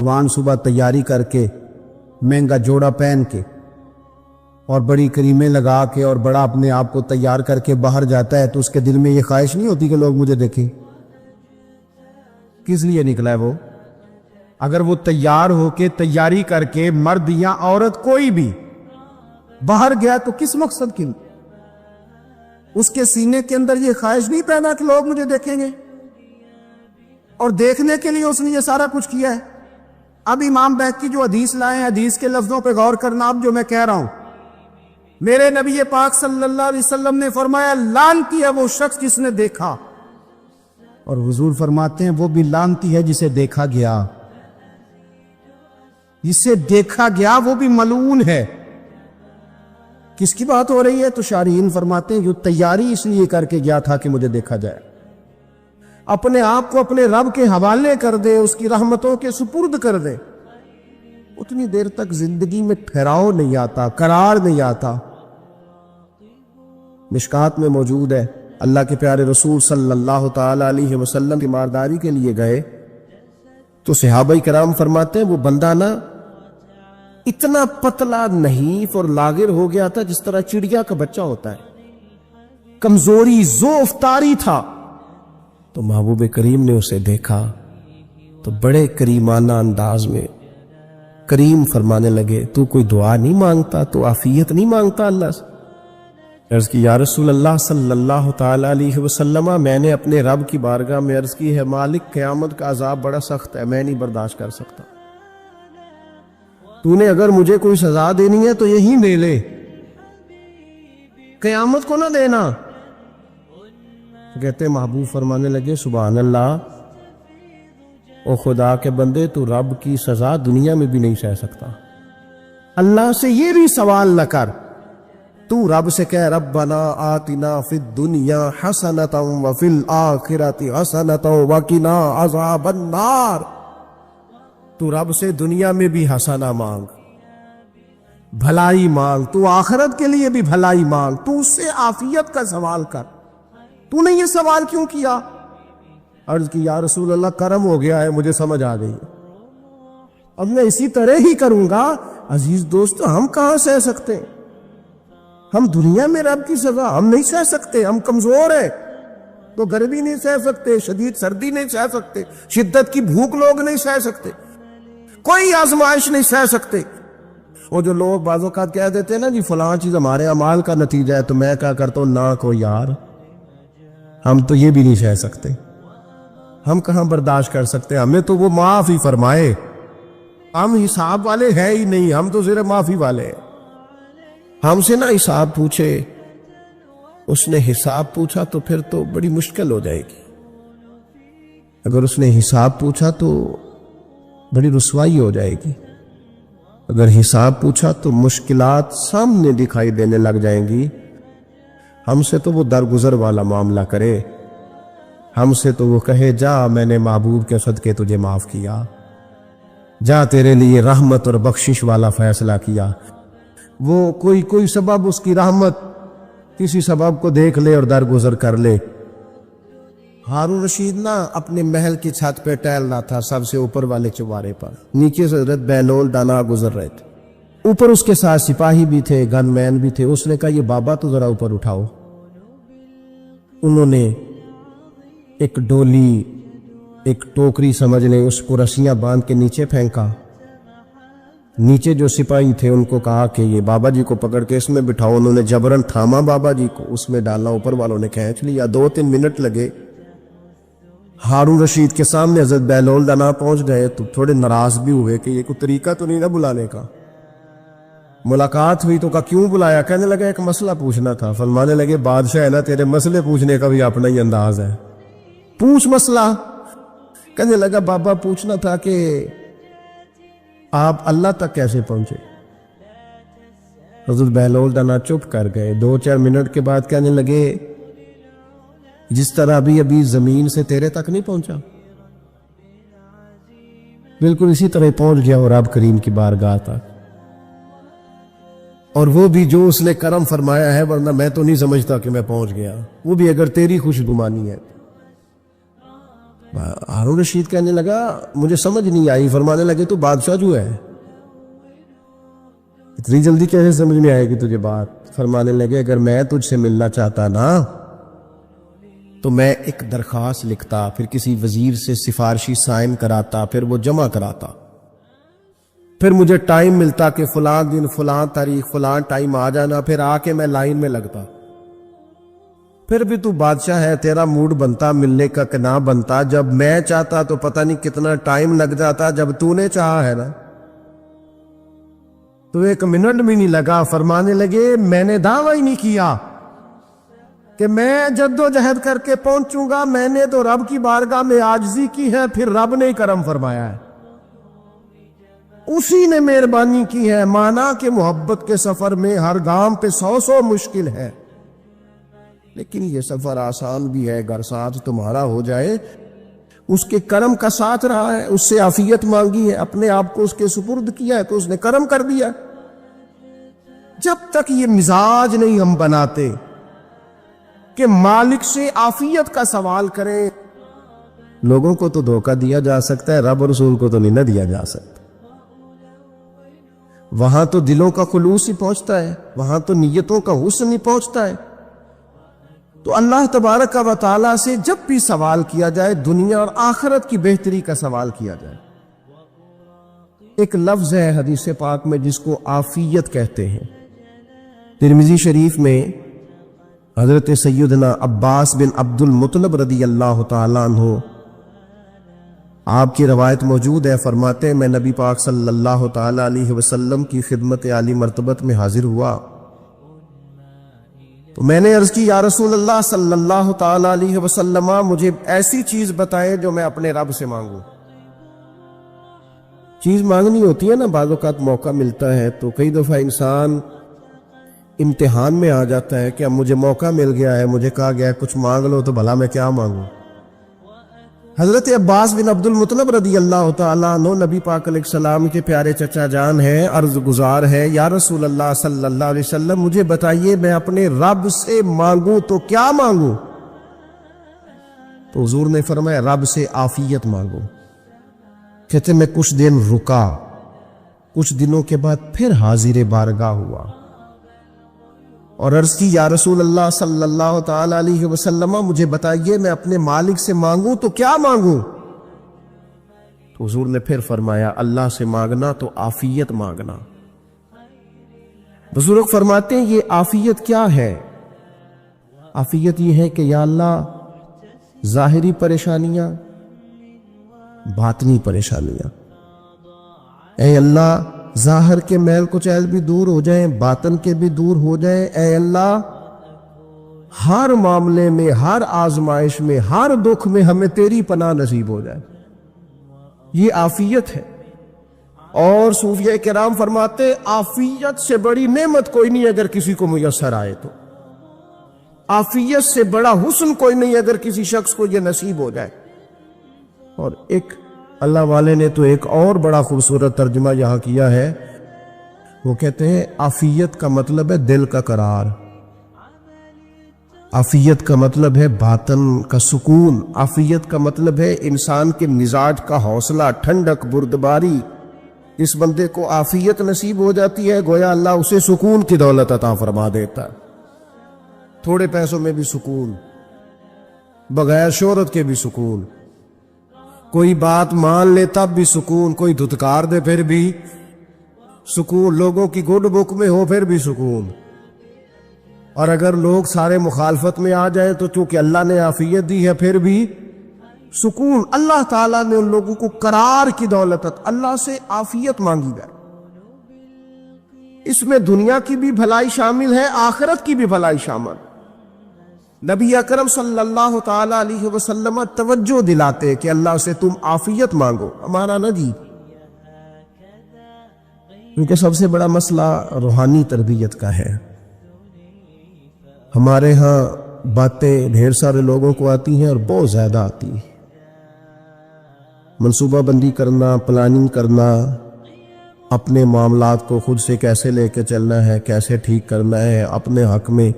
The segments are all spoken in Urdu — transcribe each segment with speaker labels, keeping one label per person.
Speaker 1: نوجوان صبح تیاری کر کے مہنگا جوڑا پہن کے اور بڑی کریمیں لگا کے اور بڑا اپنے آپ کو تیار کر کے باہر جاتا ہے تو اس کے دل میں یہ خواہش نہیں ہوتی کہ لوگ مجھے دیکھیں؟ کس لیے نکلا ہے وہ؟ اگر وہ تیار ہو کے تیاری کر کے مرد یا عورت کوئی بھی باہر گیا تو کس مقصد کے لیے؟ اس کے سینے کے اندر یہ خواہش نہیں پیدا کہ لوگ مجھے دیکھیں گے؟ اور دیکھنے کے لیے اس نے یہ سارا کچھ کیا ہے۔ اب امام بیہقی جو حدیث لائے ہیں، حدیث کے لفظوں پہ غور کرنا، اب جو میں کہہ رہا ہوں، میرے نبی پاک صلی اللہ علیہ وسلم نے فرمایا لعنتی ہے وہ شخص جس نے دیکھا، اور حضور فرماتے ہیں وہ بھی لعنتی ہے جسے دیکھا گیا، جسے دیکھا گیا وہ بھی ملعون ہے۔ کس کی بات ہو رہی ہے؟ تو شارحین فرماتے ہیں جو تیاری اس لیے کر کے گیا تھا کہ مجھے دیکھا جائے، اپنے آپ کو اپنے رب کے حوالے کر دے، اس کی رحمتوں کے سپرد کر دے، اتنی دیر تک زندگی میں ٹھہراؤ نہیں آتا، قرار نہیں آتا۔ مشکات میں موجود ہے، اللہ کے پیارے رسول صلی اللہ تعالی علیہ وسلم کی مارداری کے لیے گئے تو صحابہ کرام فرماتے ہیں وہ بندہ نا اتنا پتلا نحیف اور لاغر ہو گیا تھا جس طرح چڑیا کا بچہ ہوتا ہے، کمزوری ضعف طاری تھا۔ تو محبوب کریم نے اسے دیکھا تو بڑے کریمانہ انداز میں کریم فرمانے لگے، تو کوئی دعا نہیں مانگتا، تو عافیت نہیں مانگتا اللہ سے؟ عرض کی یا رسول اللہ صلی اللہ تعالی علیہ وسلم، میں نے اپنے رب کی بارگاہ میں عرض کی ہے مالک قیامت کا عذاب بڑا سخت ہے، میں نہیں برداشت کر سکتا، تو نے اگر مجھے کوئی سزا دینی ہے تو یہی دے لے، قیامت کو نہ دینا۔ کہتے محبوب فرمانے لگے سبحان اللہ، او خدا کے بندے تو رب کی سزا دنیا میں بھی نہیں سہ سکتا، اللہ سے یہ بھی سوال نہ کر، تو رب سے کہہ ربنا آتنا فی الدنیا حسنتا وفی الآخرۃ حسنتا وقنا عذاب النار، تو رب سے دنیا میں بھی حسنہ مانگ، بھلائی مانگ، تو آخرت کے لیے بھی بھلائی مانگ، تو اس سے عافیت کا سوال کر، تو نے یہ سوال کیوں کیا؟ عرض کی یا رسول اللہ کرم ہو گیا ہے، مجھے سمجھ آ گئی، اب میں اسی طرح ہی کروں گا۔ عزیز دوست، ہم کہاں سہ سکتے ہیں؟ ہم دنیا میں رب کی سزا ہم نہیں سہ سکتے، ہم کمزور ہیں، تو گرمی نہیں سہ سکتے، شدید سردی نہیں سہ سکتے، شدت کی بھوک لوگ نہیں سہ سکتے، کوئی آزمائش نہیں سہ سکتے۔ وہ جو لوگ بعض اوقات کہہ دیتے ہیں نا جی فلاں چیز ہمارے اعمال کا نتیجہ ہے، تو میں کیا کرتا ہوں، نہ کو یار، ہم تو یہ بھی نہیں سہ سکتے، ہم کہاں برداشت کر سکتے، ہمیں تو وہ معاف ہی فرمائے، ہم حساب والے ہیں ہی نہیں، ہم تو صرف معافی والے ہیں۔ ہم سے نہ حساب پوچھے، اس نے حساب پوچھا تو پھر تو بڑی مشکل ہو جائے گی، اگر اس نے حساب پوچھا تو بڑی رسوائی ہو جائے گی، اگر حساب پوچھا تو مشکلات سامنے دکھائی دینے لگ جائیں گی۔ ہم سے تو وہ درگزر والا معاملہ کرے، ہم سے تو وہ کہے جا میں نے محبوب کے صدقے تجھے معاف کیا، جا تیرے لیے رحمت اور بخشش والا فیصلہ کیا۔ وہ کوئی سبب اس کی رحمت کسی سبب کو دیکھ لے اور درگزر کر لے۔ ہارون رشید نا اپنے محل کی چھت پہ ٹہل رہا تھا، سب سے اوپر والے چوبارے پر، نیچے سے حضرت بہلول دانا گزر رہے تھے، اوپر اس کے ساتھ سپاہی بھی تھے، گن مین بھی تھے۔ اس نے کہا یہ بابا تو ذرا اوپر اٹھاؤ۔ انہوں نے ایک ڈولی، ایک ٹوکری سمجھ لیں، اس کو رسیاں باندھ کے نیچے پھینکا۔ نیچے جو سپاہی تھے ان کو کہا کہ یہ بابا جی کو پکڑ کے اس میں بٹھاؤ۔ انہوں نے جبرن تھاما بابا جی کو، اس میں ڈالنا، اوپر والوں نے کھینچ لیا۔ 2-3 منٹ لگے۔ ہارون رشید کے سامنے حضرت بہلول دانا پہنچ گئے تو تھوڑے ناراض بھی ہوئے کہ یہ کوئی طریقہ تو نہیں نہ بلانے کا۔ ملاقات ہوئی تو کہا کیوں بلایا؟ کہنے لگا ایک مسئلہ پوچھنا تھا۔ فرمانے لگے بادشاہ ہے نا، تیرے مسئلے پوچھنے کا بھی اپنا ہی انداز ہے، پوچھ مسئلہ۔ کہنے لگا بابا پوچھنا تھا کہ آپ اللہ تک کیسے پہنچے؟ حضرت بہلول دانا چپ کر گئے۔ 2-4 منٹ کے بعد کہنے لگے جس طرح ابھی زمین سے تیرے تک نہیں پہنچا، بالکل اسی طرح پہنچ گیا اور رب کریم کی بارگاہ تک، اور وہ بھی جو اس نے کرم فرمایا ہے، ورنہ میں تو نہیں سمجھتا کہ میں پہنچ گیا، وہ بھی اگر تیری خوش گمانی ہے۔ ہارون رشید کہنے لگا مجھے سمجھ نہیں آئی. فرمانے لگے تو بادشاہ جو ہے اتنی جلدی کیسے سمجھ میں آئے گی تجھے بات؟ فرمانے لگے اگر میں تجھ سے ملنا چاہتا نا تو میں ایک درخواست لکھتا، پھر کسی وزیر سے سفارشی سائن کراتا، پھر وہ جمع کراتا، پھر مجھے ٹائم ملتا کہ فلاں دن فلاں تاریخ فلاں ٹائم آ جانا، پھر آ کے میں لائن میں لگتا. پھر بھی تو بادشاہ ہے، تیرا موڈ بنتا ملنے کا کہ نہ بنتا. جب میں چاہتا تو پتہ نہیں کتنا ٹائم لگ جاتا، جب تو نے چاہا ہے نا تو 1 منٹ بھی نہیں لگا. فرمانے لگے میں نے دعویٰ ہی نہیں کیا کہ میں جد و جہد کر کے پہنچوں گا، میں نے تو رب کی بارگاہ میں عاجزی کی ہے، پھر رب نے کرم فرمایا ہے، اسی نے مہربانی کی ہے. مانا کہ محبت کے سفر میں ہر گام پہ 100 مشکل ہے، لیکن یہ سفر آسان بھی ہے. اگر ساتھ تمہارا ہو جائے، اس کے کرم کا ساتھ رہا ہے، اس سے عافیت مانگی ہے، اپنے آپ کو اس کے سپرد کیا ہے تو اس نے کرم کر دیا. جب تک یہ مزاج نہیں ہم بناتے کہ مالک سے عافیت کا سوال کریں، لوگوں کو تو دھوکہ دیا جا سکتا ہے، رب اور رسول کو تو نہیں نہ دیا جا سکتا. وہاں تو دلوں کا خلوص ہی پہنچتا ہے، وہاں تو نیتوں کا حسن ہی پہنچتا ہے. تو اللہ تبارک و تعالیٰ سے جب بھی سوال کیا جائے، دنیا اور آخرت کی بہتری کا سوال کیا جائے. ایک لفظ ہے حدیث پاک میں جس کو عافیت کہتے ہیں. ترمذی شریف میں حضرت سیدنا عباس بن عبد المطلب رضی اللہ تعالیٰ عنہ آپ کی روایت موجود ہے. فرماتے ہیں میں نبی پاک صلی اللہ تعالیٰ علیہ وسلم کی خدمت عالی مرتبت میں حاضر ہوا تو میں نے عرض کی یا رسول اللہ صلی اللہ تعالیٰ علیہ وسلم مجھے ایسی چیز بتائیں جو میں اپنے رب سے مانگوں. چیز مانگنی ہوتی ہے نا، بعض اوقات موقع ملتا ہے تو کئی دفعہ انسان امتحان میں آ جاتا ہے کہ اب مجھے موقع مل گیا ہے، مجھے کہا گیا ہے کچھ مانگ لو، تو بھلا میں کیا مانگوں. حضرت عباس بن عبد المطلب رضی اللہ تعالیٰ عنہ نبی پاک علیہ السلام کے پیارے چچا جان ہیں، عرض گزار ہے یا رسول اللہ صلی اللہ علیہ وسلم مجھے بتائیے میں اپنے رب سے مانگوں تو کیا مانگوں؟ تو حضور نے فرمایا رب سے عافیت مانگو. کہتے میں کچھ دن رکا، کچھ دنوں کے بعد پھر حاضر بارگاہ ہوا اور عرض کی یا رسول اللہ صلی اللہ تعالی علیہ وسلم مجھے بتائیے میں اپنے مالک سے مانگوں تو کیا مانگوں؟ تو حضور نے پھر فرمایا اللہ سے مانگنا تو عافیت مانگنا. بزرگ فرماتے ہیں یہ عافیت کیا ہے؟ عافیت یہ ہے کہ یا اللہ ظاہری پریشانیاں، باطنی پریشانیاں، اے اللہ ظاہر کے میل کچیل بھی دور ہو جائیں، باطن کے بھی دور ہو جائیں. اے اللہ ہر معاملے میں، ہر آزمائش میں، ہر دکھ میں ہمیں تیری پناہ نصیب ہو جائے. یہ عافیت ہے. اور صوفیہ کرام فرماتے عافیت سے بڑی نعمت کوئی نہیں اگر کسی کو میسر آئے تو، عافیت سے بڑا حسن کوئی نہیں اگر کسی شخص کو یہ نصیب ہو جائے. اور ایک اللہ والے نے تو ایک اور بڑا خوبصورت ترجمہ یہاں کیا ہے، وہ کہتے ہیں عافیت کا مطلب ہے دل کا قرار، عافیت کا مطلب ہے باطن کا سکون، عافیت کا مطلب ہے انسان کے مزاج کا حوصلہ، ٹھنڈک، بردباری. اس بندے کو عافیت نصیب ہو جاتی ہے گویا اللہ اسے سکون کی دولت عطا فرما دیتا ہے. تھوڑے پیسوں میں بھی سکون، بغیر شہرت کے بھی سکون، کوئی بات مان لے تب بھی سکون، کوئی دھتکار دے پھر بھی سکون، لوگوں کی گڈ بک میں ہو پھر بھی سکون. اور اگر لوگ سارے مخالفت میں آ جائیں تو چونکہ اللہ نے عافیت دی ہے پھر بھی سکون. اللہ تعالیٰ نے ان لوگوں کو قرار کی دولت، اللہ سے عافیت مانگی جائے. اس میں دنیا کی بھی بھلائی شامل ہے، آخرت کی بھی بھلائی شامل. نبی اکرم صلی اللہ تعالی علیہ وسلم توجہ دلاتے کہ اللہ سے تم عافیت مانگو، ہمارا نہ جی. کیونکہ سب سے بڑا مسئلہ روحانی تربیت کا ہے. ہمارے ہاں باتیں ڈھیر سارے لوگوں کو آتی ہیں اور بہت زیادہ آتی ہیں. منصوبہ بندی کرنا، پلاننگ کرنا، اپنے معاملات کو خود سے کیسے لے کے چلنا ہے، کیسے ٹھیک کرنا ہے، اپنے حق میں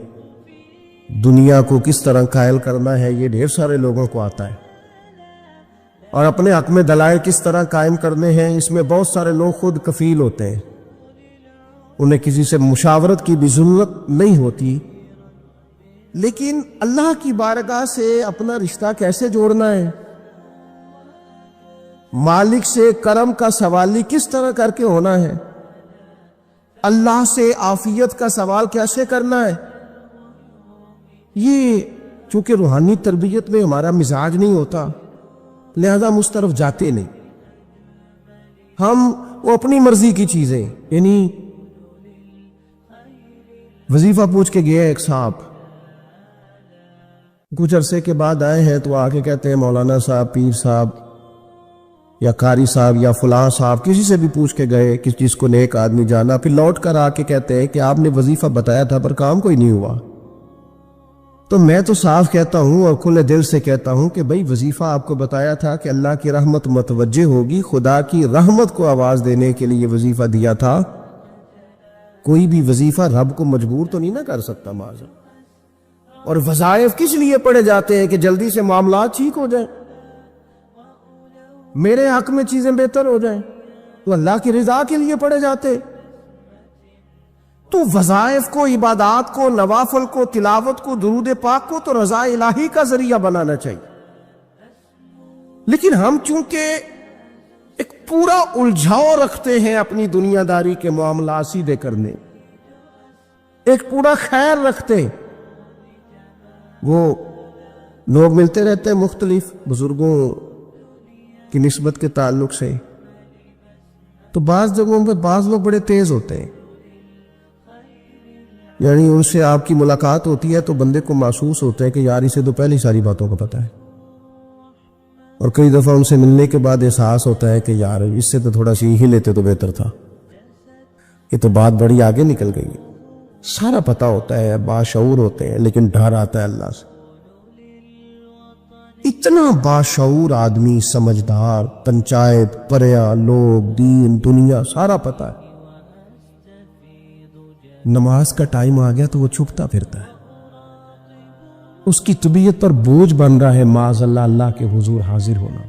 Speaker 1: دنیا کو کس طرح قائل کرنا ہے، یہ ڈھیر سارے لوگوں کو آتا ہے. اور اپنے حق میں دلائل کس طرح قائم کرنے ہیں، اس میں بہت سارے لوگ خود کفیل ہوتے ہیں، انہیں کسی سے مشاورت کی بھی ضرورت نہیں ہوتی۔ لیکن اللہ کی بارگاہ سے اپنا رشتہ کیسے جوڑنا ہے، مالک سے کرم کا سوالی کس طرح کر کے ہونا ہے، اللہ سے عافیت کا سوال کیسے کرنا ہے، یہ چونکہ روحانی تربیت میں ہمارا مزاج نہیں ہوتا، لہذا ہم اس طرف جاتے نہیں۔ ہم وہ اپنی مرضی کی چیزیں، یعنی وظیفہ پوچھ کے گیا ایک صاحب، کچھ عرصے کے بعد آئے ہیں تو آ کے کہتے ہیں مولانا صاحب، پیر صاحب یا قاری صاحب یا فلاں صاحب، کسی سے بھی پوچھ کے گئے کہ جس کو نیک آدمی جانا، پھر لوٹ کر آ کے کہتے ہیں کہ آپ نے وظیفہ بتایا تھا پر کام کوئی نہیں ہوا۔ تو میں تو صاف کہتا ہوں اور کھلے دل سے کہتا ہوں کہ بھئی وظیفہ آپ کو بتایا تھا کہ اللہ کی رحمت متوجہ ہوگی، خدا کی رحمت کو آواز دینے کے لیے وظیفہ دیا تھا۔ کوئی بھی وظیفہ رب کو مجبور تو نہیں نہ کر سکتا معاذ۔ اور وظائف کس لیے پڑھے جاتے ہیں کہ جلدی سے معاملات ٹھیک ہو جائیں، میرے حق میں چیزیں بہتر ہو جائیں، تو اللہ کی رضا کے لیے پڑھے جاتے۔ تو وظائف کو، عبادات کو، نوافل کو، تلاوت کو، درود پاک کو تو رضا الہی کا ذریعہ بنانا چاہیے۔ لیکن ہم چونکہ ایک پورا الجھاؤ رکھتے ہیں اپنی دنیا داری کے معاملات سیدھے کرنے، ایک پورا خیر رکھتے ہیں، وہ لوگ ملتے رہتے ہیں مختلف بزرگوں کی نسبت کے تعلق سے، تو بعض جگہوں پہ بعض لوگ بڑے تیز ہوتے ہیں، یعنی ان سے آپ کی ملاقات ہوتی ہے تو بندے کو محسوس ہوتا ہے کہ یار اسے تو پہلی ساری باتوں کا پتہ ہے، اور کئی دفعہ ان سے ملنے کے بعد احساس ہوتا ہے کہ یار اس سے تو تھوڑا سیکھ ہی لیتے تو بہتر تھا، یہ تو بات بڑی آگے نکل گئی۔ سارا پتہ ہوتا ہے، باشعور ہوتے ہیں، لیکن ڈر آتا ہے اللہ سے۔ اتنا باشعور آدمی، سمجھدار، پنچایت، پریا، لوگ، دین، دنیا سارا پتہ ہے، نماز کا ٹائم آ گیا تو وہ چھپتا پھرتا ہے، اس کی طبیعت پر بوجھ بن رہا ہے معاذ اللہ اللہ کے حضور حاضر ہونا،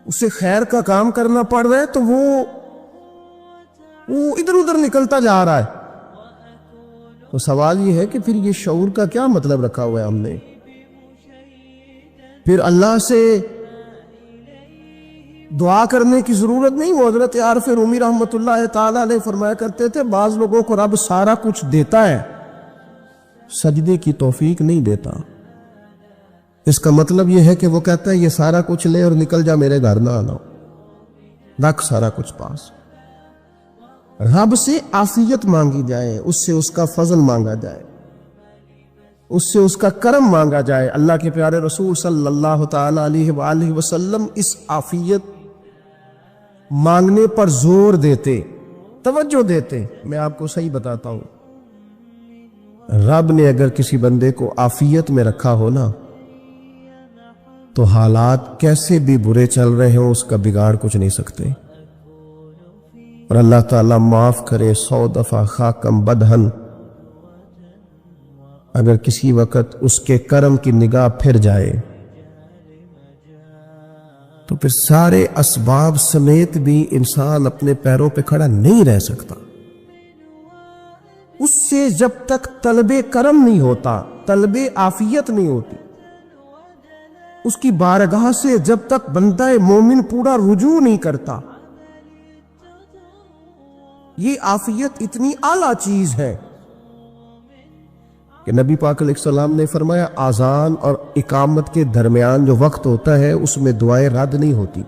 Speaker 1: اسے خیر کا کام کرنا پڑ رہا ہے تو وہ ادھر ادھر نکلتا جا رہا ہے۔ تو سوال یہ ہے کہ پھر یہ شعور کا کیا مطلب رکھا ہوا ہے ہم نے؟ پھر اللہ سے دعا کرنے کی ضرورت نہیں۔ وہ حضرت عارف رومی رحمۃ اللہ تعالی علیہ فرمایا کرتے تھے بعض لوگوں کو رب سارا کچھ دیتا ہے، سجدے کی توفیق نہیں دیتا۔ اس کا مطلب یہ ہے کہ وہ کہتا ہے یہ سارا کچھ لے اور نکل جا، میرے گھر نہ آنا، رکھ سارا کچھ پاس۔ رب سے عافیت مانگی جائے، اس سے اس کا فضل مانگا جائے، اس سے اس کا کرم مانگا جائے۔ اللہ کے پیارے رسول صلی اللہ تعالی علیہ وآلہ وسلم اس عافیت مانگنے پر زور دیتے، توجہ دیتے۔ میں آپ کو صحیح بتاتا ہوں، رب نے اگر کسی بندے کو عافیت میں رکھا ہو نا، تو حالات کیسے بھی برے چل رہے ہوں اس کا بگاڑ کچھ نہیں سکتے۔ اور اللہ تعالیٰ معاف کرے، 100 دفعہ خاکم بدہن اگر کسی وقت اس کے کرم کی نگاہ پھر جائے تو پھر سارے اسباب سمیت بھی انسان اپنے پیروں پہ کھڑا نہیں رہ سکتا۔ اس سے جب تک طلب کرم نہیں ہوتا، طلب عافیت نہیں ہوتی، اس کی بارگاہ سے جب تک بندہ مومن پورا رجوع نہیں کرتا، یہ عافیت اتنی اعلیٰ چیز ہے کہ نبی پاک علیہ السلام نے فرمایا آذان اور اقامت کے درمیان جو وقت ہوتا ہے اس میں دعائیں رد نہیں ہوتی۔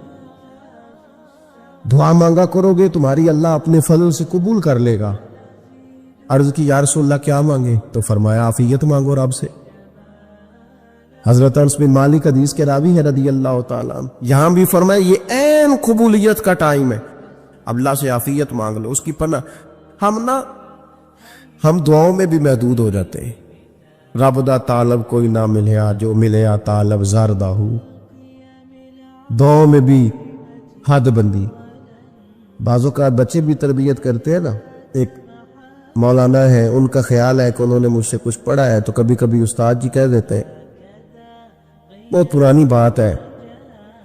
Speaker 1: دعا مانگا کرو گے تمہاری اللہ اپنے فضل سے قبول کر لے گا۔ عرض کی یا رسول اللہ کیا مانگے؟ تو فرمایا عافیت مانگو رب سے۔ حضرت انس بن مالک حدیث کے راوی ہے رضی اللہ تعالیٰ عنہ، یہاں بھی فرمایا یہ عین قبولیت کا ٹائم ہے، اب اللہ سے عافیت مانگ لو، اس کی پناہ۔ ہم دعاؤں میں بھی محدود ہو جاتے ہیں۔ رب دا طالب کوئی نہ ملیا، جو ملیا طالب زردہ ہو۔ دعاؤں میں بھی حد بندی۔ بعضوں کا بچے بھی تربیت کرتے ہیں نا، ایک مولانا ہے، ان کا خیال ہے کہ انہوں نے مجھ سے کچھ پڑھا ہے تو کبھی کبھی استاد جی کہہ دیتے ہیں، بہت پرانی بات ہے،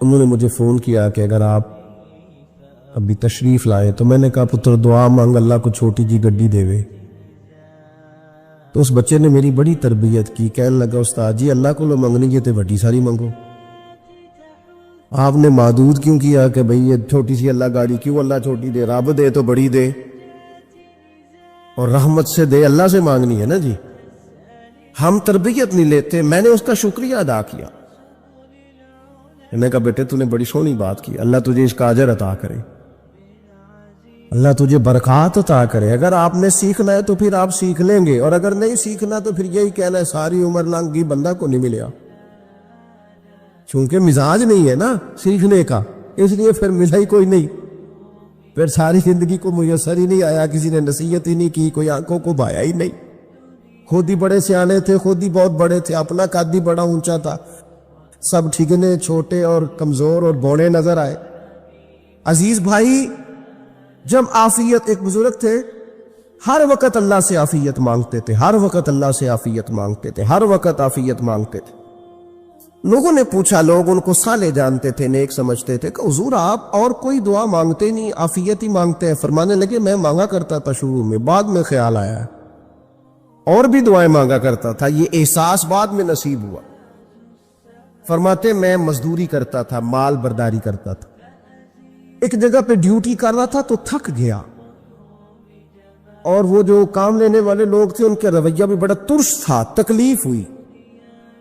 Speaker 1: انہوں نے مجھے فون کیا کہ اگر آپ ابھی تشریف لائے، تو میں نے کہا پتر دعا مانگ، اللہ کو چھوٹی جی گڈی دے وے۔ تو اس بچے نے میری بڑی تربیت کی، کہنے لگا استاد جی اللہ کو لو منگنی ہے تو بڑی ساری منگو، آپ نے محدود کیوں کیا کہ بھئی یہ چھوٹی سی اللہ گاڑی کیوں اللہ چھوٹی دے، رب دے تو بڑی دے، اور رحمت سے دے، اللہ سے مانگنی ہے نا جی۔ ہم تربیت نہیں لیتے۔ میں نے اس کا شکریہ ادا کیا، میں نے کہا بیٹے تو نے بڑی سونی بات کی، اللہ تجھے اس کا اجر عطا کرے، اللہ تجھے برکات عطا کرے۔ اگر آپ نے سیکھنا ہے تو پھر آپ سیکھ لیں گے، اور اگر نہیں سیکھنا تو پھر یہی کہنا ہے ساری عمر لنگ گئی بندہ کو نہیں ملیا، چونکہ مزاج نہیں ہے نا سیکھنے کا، اس لیے پھر ملا ہی کوئی نہیں، پھر ساری زندگی کو میسر ہی نہیں آیا، کسی نے نصیحت ہی نہیں کی، کوئی آنکھوں کو بھایا ہی نہیں، خود ہی بڑے سیانے تھے، خود ہی بہت بڑے تھے، اپنا قد بھی بڑا اونچا تھا، سب ٹھگنے چھوٹے اور کمزور اور بوڑے نظر آئے۔ عزیز بھائی، جب عافیت، ایک بزرگ تھے ہر وقت اللہ سے عافیت مانگتے تھے، ہر وقت اللہ سے عافیت مانگتے تھے، ہر وقت عافیت مانگتے تھے۔ لوگوں نے پوچھا، لوگ ان کو صالح جانتے تھے، نیک سمجھتے تھے، کہ حضور آپ اور کوئی دعا مانگتے نہیں، عافیت ہی مانگتے ہیں۔ فرمانے لگے میں مانگا کرتا تھا شروع میں، بعد میں خیال آیا ہے اور بھی دعائیں مانگا کرتا تھا، یہ احساس بعد میں نصیب ہوا۔ فرماتے میں مزدوری کرتا تھا، مال برداری کرتا تھا، ایک جگہ پہ ڈیوٹی کر رہا تھا تو تھک گیا، اور وہ جو کام لینے والے لوگ تھے ان کا رویہ بھی بڑا ترش تھا، تکلیف ہوئی،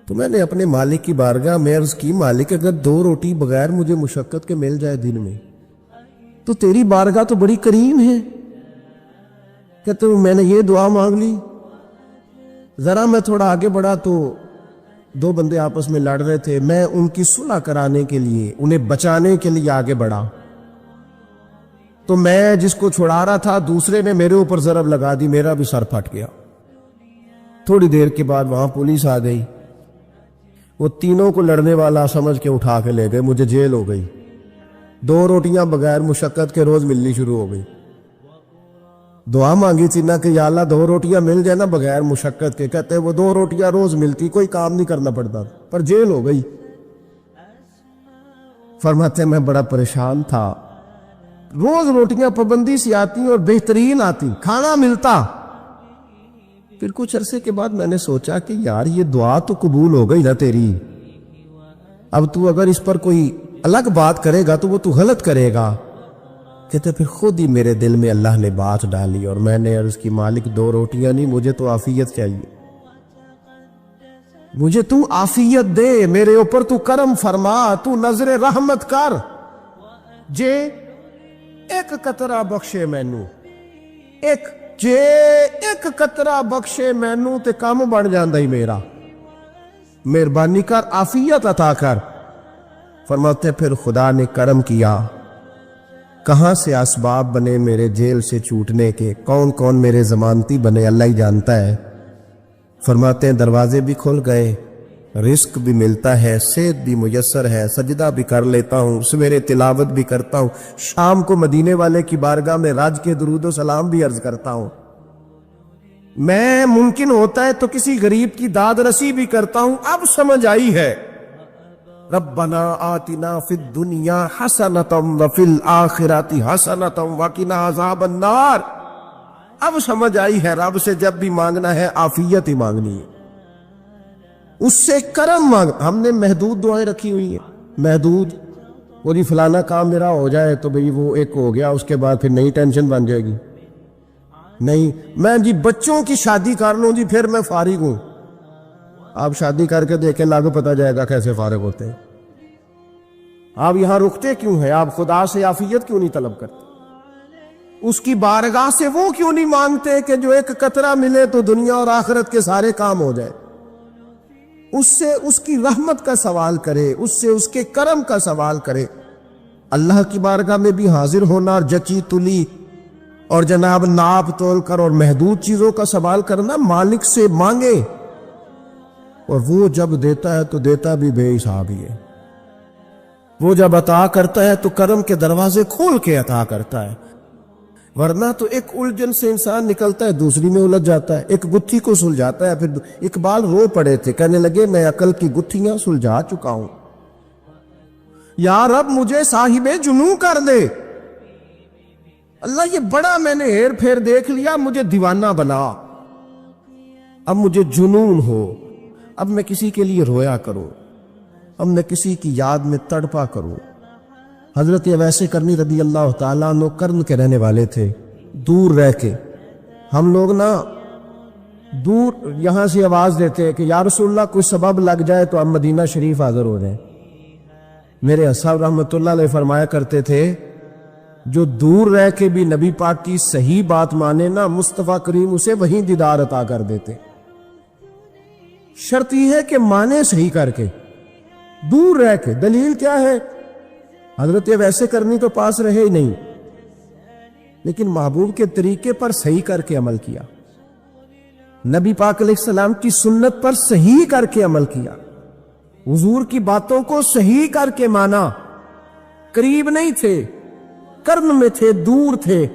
Speaker 1: تو میں نے اپنے مالک کی بارگاہ میں عرض کی، مالک اگر 2 روٹی بغیر مجھے مشقت کے مل جائے دن میں تو تیری بارگاہ تو بڑی کریم ہے، کہتے میں نے یہ دعا مانگ لی۔ ذرا میں تھوڑا آگے بڑھا تو 2 بندے آپس میں لڑ رہے تھے، میں ان کی صلح کرانے کے لیے، انہیں بچانے کے لیے آگے بڑھا، تو میں جس کو چھڑا رہا تھا دوسرے نے میرے اوپر ضرب لگا دی، میرا بھی سر پھٹ گیا۔ تھوڑی دیر کے بعد وہاں پولیس آ گئی، وہ تینوں کو لڑنے والا سمجھ کے اٹھا کے لے گئے، مجھے جیل ہو گئی۔ 2 روٹیاں بغیر مشقت کے روز ملنی شروع ہو گئی۔ دعا مانگی تھی نا کہ یا اللہ 2 روٹیاں مل جائے نا بغیر مشقت کے، کہتے وہ 2 روٹیاں روز ملتی، کوئی کام نہیں کرنا پڑتا، پر جیل ہو گئی۔ فرماتے میں بڑا پریشان تھا، روز روٹیاں پابندی سے آتی اور بہترین آتی، کھانا ملتا۔ پھر کچھ عرصے کے بعد میں نے سوچا کہ یار یہ دعا تو قبول ہو گئی نا تیری، اب تو اگر اس پر کوئی الگ بات کرے گا تو وہ تو غلط کرے گا۔ کہتے پھر خود ہی میرے دل میں اللہ نے بات ڈالی، اور میں نے عرض کی مالک 2 روٹیاں نہیں، مجھے تو عافیت چاہیے، مجھے تو عافیت دے، میرے اوپر تو کرم فرما، تو نظر رحمت کر، جے ایک قطرہ بخشے مینوں، جے ایک قطرہ بخشے مینوں تے کام بن جاندا ہی میرا، مہربانی کر عافیت عطا کر۔ فرماتے پھر خدا نے کرم کیا، کہاں سے اسباب بنے میرے جیل سے چھوٹنے کے، کون کون میرے ضمانتی بنے اللہ ہی جانتا ہے۔ فرماتے ہیں دروازے بھی کھل گئے، رزق بھی ملتا ہے، صحت بھی میسر ہے، سجدہ بھی کر لیتا ہوں، سویرے تلاوت بھی کرتا ہوں، شام کو مدینے والے کی بارگاہ میں راج کے درود و سلام بھی عرض کرتا ہوں، میں ممکن ہوتا ہے تو کسی غریب کی داد رسی بھی کرتا ہوں۔ اب سمجھ آئی ہے، ربنا آتنا فی الدنیا حسنۃ وفی الآخرۃ حسنۃ وقنا عذاب النار۔ اب سمجھ آئی ہے رب سے جب بھی مانگنا ہے عافیت ہی مانگنی ہے، اس سے کرم مانگ۔ ہم نے محدود دعائیں رکھی ہوئی ہیں، محدود، وہ جی فلانا کام میرا ہو جائے تو بھئی وہ ایک ہو گیا، اس کے بعد پھر نئی ٹینشن بن جائے گی، نہیں میں جی بچوں کی شادی کر لوں جی پھر میں فارغ ہوں۔ آپ شادی کر کے دیکھیں، لاگو پتہ جائے گا کیسے فارغ ہوتے ہیں۔ آپ یہاں رکتے کیوں ہیں؟ آپ خدا سے عافیت کیوں نہیں طلب کرتے؟ اس کی بارگاہ سے وہ کیوں نہیں مانگتے کہ جو ایک قطرہ ملے تو دنیا اور آخرت کے سارے کام ہو جائے؟ اس سے اس کی رحمت کا سوال کرے، اس سے اس کے کرم کا سوال کرے۔ اللہ کی بارگاہ میں بھی حاضر ہونا اور جچی تلی اور جناب ناپ تول کر اور محدود چیزوں کا سوال کرنا، مالک سے مانگے، اور وہ جب دیتا ہے تو دیتا بھی بے حساب ہی ہے۔ وہ جب عطا کرتا ہے تو کرم کے دروازے کھول کے عطا کرتا ہے، ورنہ تو ایک الجھن سے انسان نکلتا ہے دوسری میں الجھ جاتا ہے، ایک گتھی کو سلجھاتا ہے۔ پھر اقبال رو پڑے تھے، کہنے لگے میں عقل کی گتھیاں سلجھا چکا ہوں، یا رب مجھے صاحب جنوں کر دے، اللہ یہ بڑا میں نے ہیر پھیر دیکھ لیا، مجھے دیوانہ بنا، اب مجھے جنون ہو، اب میں کسی کے لیے رویا کروں، اب میں کسی کی یاد میں تڑپا کروں۔ حضرت اویس کرنی رضی اللہ تعالیٰ عنہ کرن کے رہنے والے تھے، دور رہ کے ہم لوگ نا دور یہاں سے آواز دیتے کہ یا رسول اللہ کوئی سبب لگ جائے تو ہم مدینہ شریف حاضر ہو جائیں۔ میرے اصحاب رحمۃ اللہ علیہ فرمایا کرتے تھے جو دور رہ کے بھی نبی پاک کی صحیح بات مانے نا، مصطفیٰ کریم اسے وہیں دیدار عطا کر دیتے۔ شرط یہ ہے کہ مانے صحیح کر کے، دور رہ کے۔ دلیل کیا ہے؟ حضرت ویسے کرنی تو پاس رہے ہی نہیں، لیکن محبوب کے طریقے پر صحیح کر کے عمل کیا، نبی پاک علیہ السلام کی سنت پر صحیح کر کے عمل کیا، حضور کی باتوں کو صحیح کر کے مانا۔ قریب نہیں تھے، کرن میں تھے، دور تھے،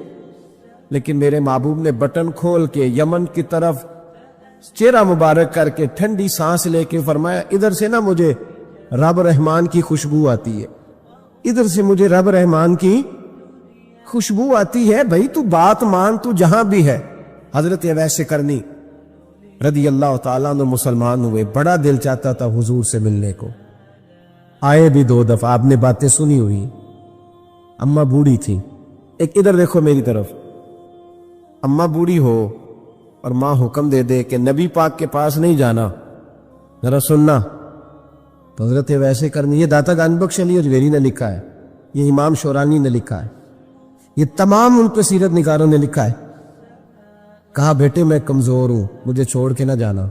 Speaker 1: لیکن میرے محبوب نے بٹن کھول کے یمن کی طرف چہرہ مبارک کر کے ٹھنڈی سانس لے کے فرمایا ادھر سے نا مجھے رب رحمان کی خوشبو آتی ہے، ادھر سے مجھے رب رحمان کی خوشبو آتی ہے، بھائی تو بات مان، تو جہاں بھی ہے۔ حضرت اویس کرنی رضی اللہ تعالیٰ عنہ مسلمان ہوئے، بڑا دل چاہتا تھا حضور سے ملنے کو، آئے بھی 2 دفعہ، آپ نے باتیں سنی ہوئی۔ اماں بوڑھی تھی، ایک ادھر دیکھو میری طرف، اماں بوڑھی ہو اور ماں حکم دے دے کہ نبی پاک کے پاس نہیں جانا، ذرا سننا، تو حضرت ویسے کرنی، یہ داتا گان بخش علی اجویری نے لکھا ہے، یہ امام شورانی نے لکھا ہے، یہ تمام ان کے سیرت نگاروں نے لکھا ہے، کہا بیٹے میں کمزور ہوں، مجھے چھوڑ کے نہ جانا،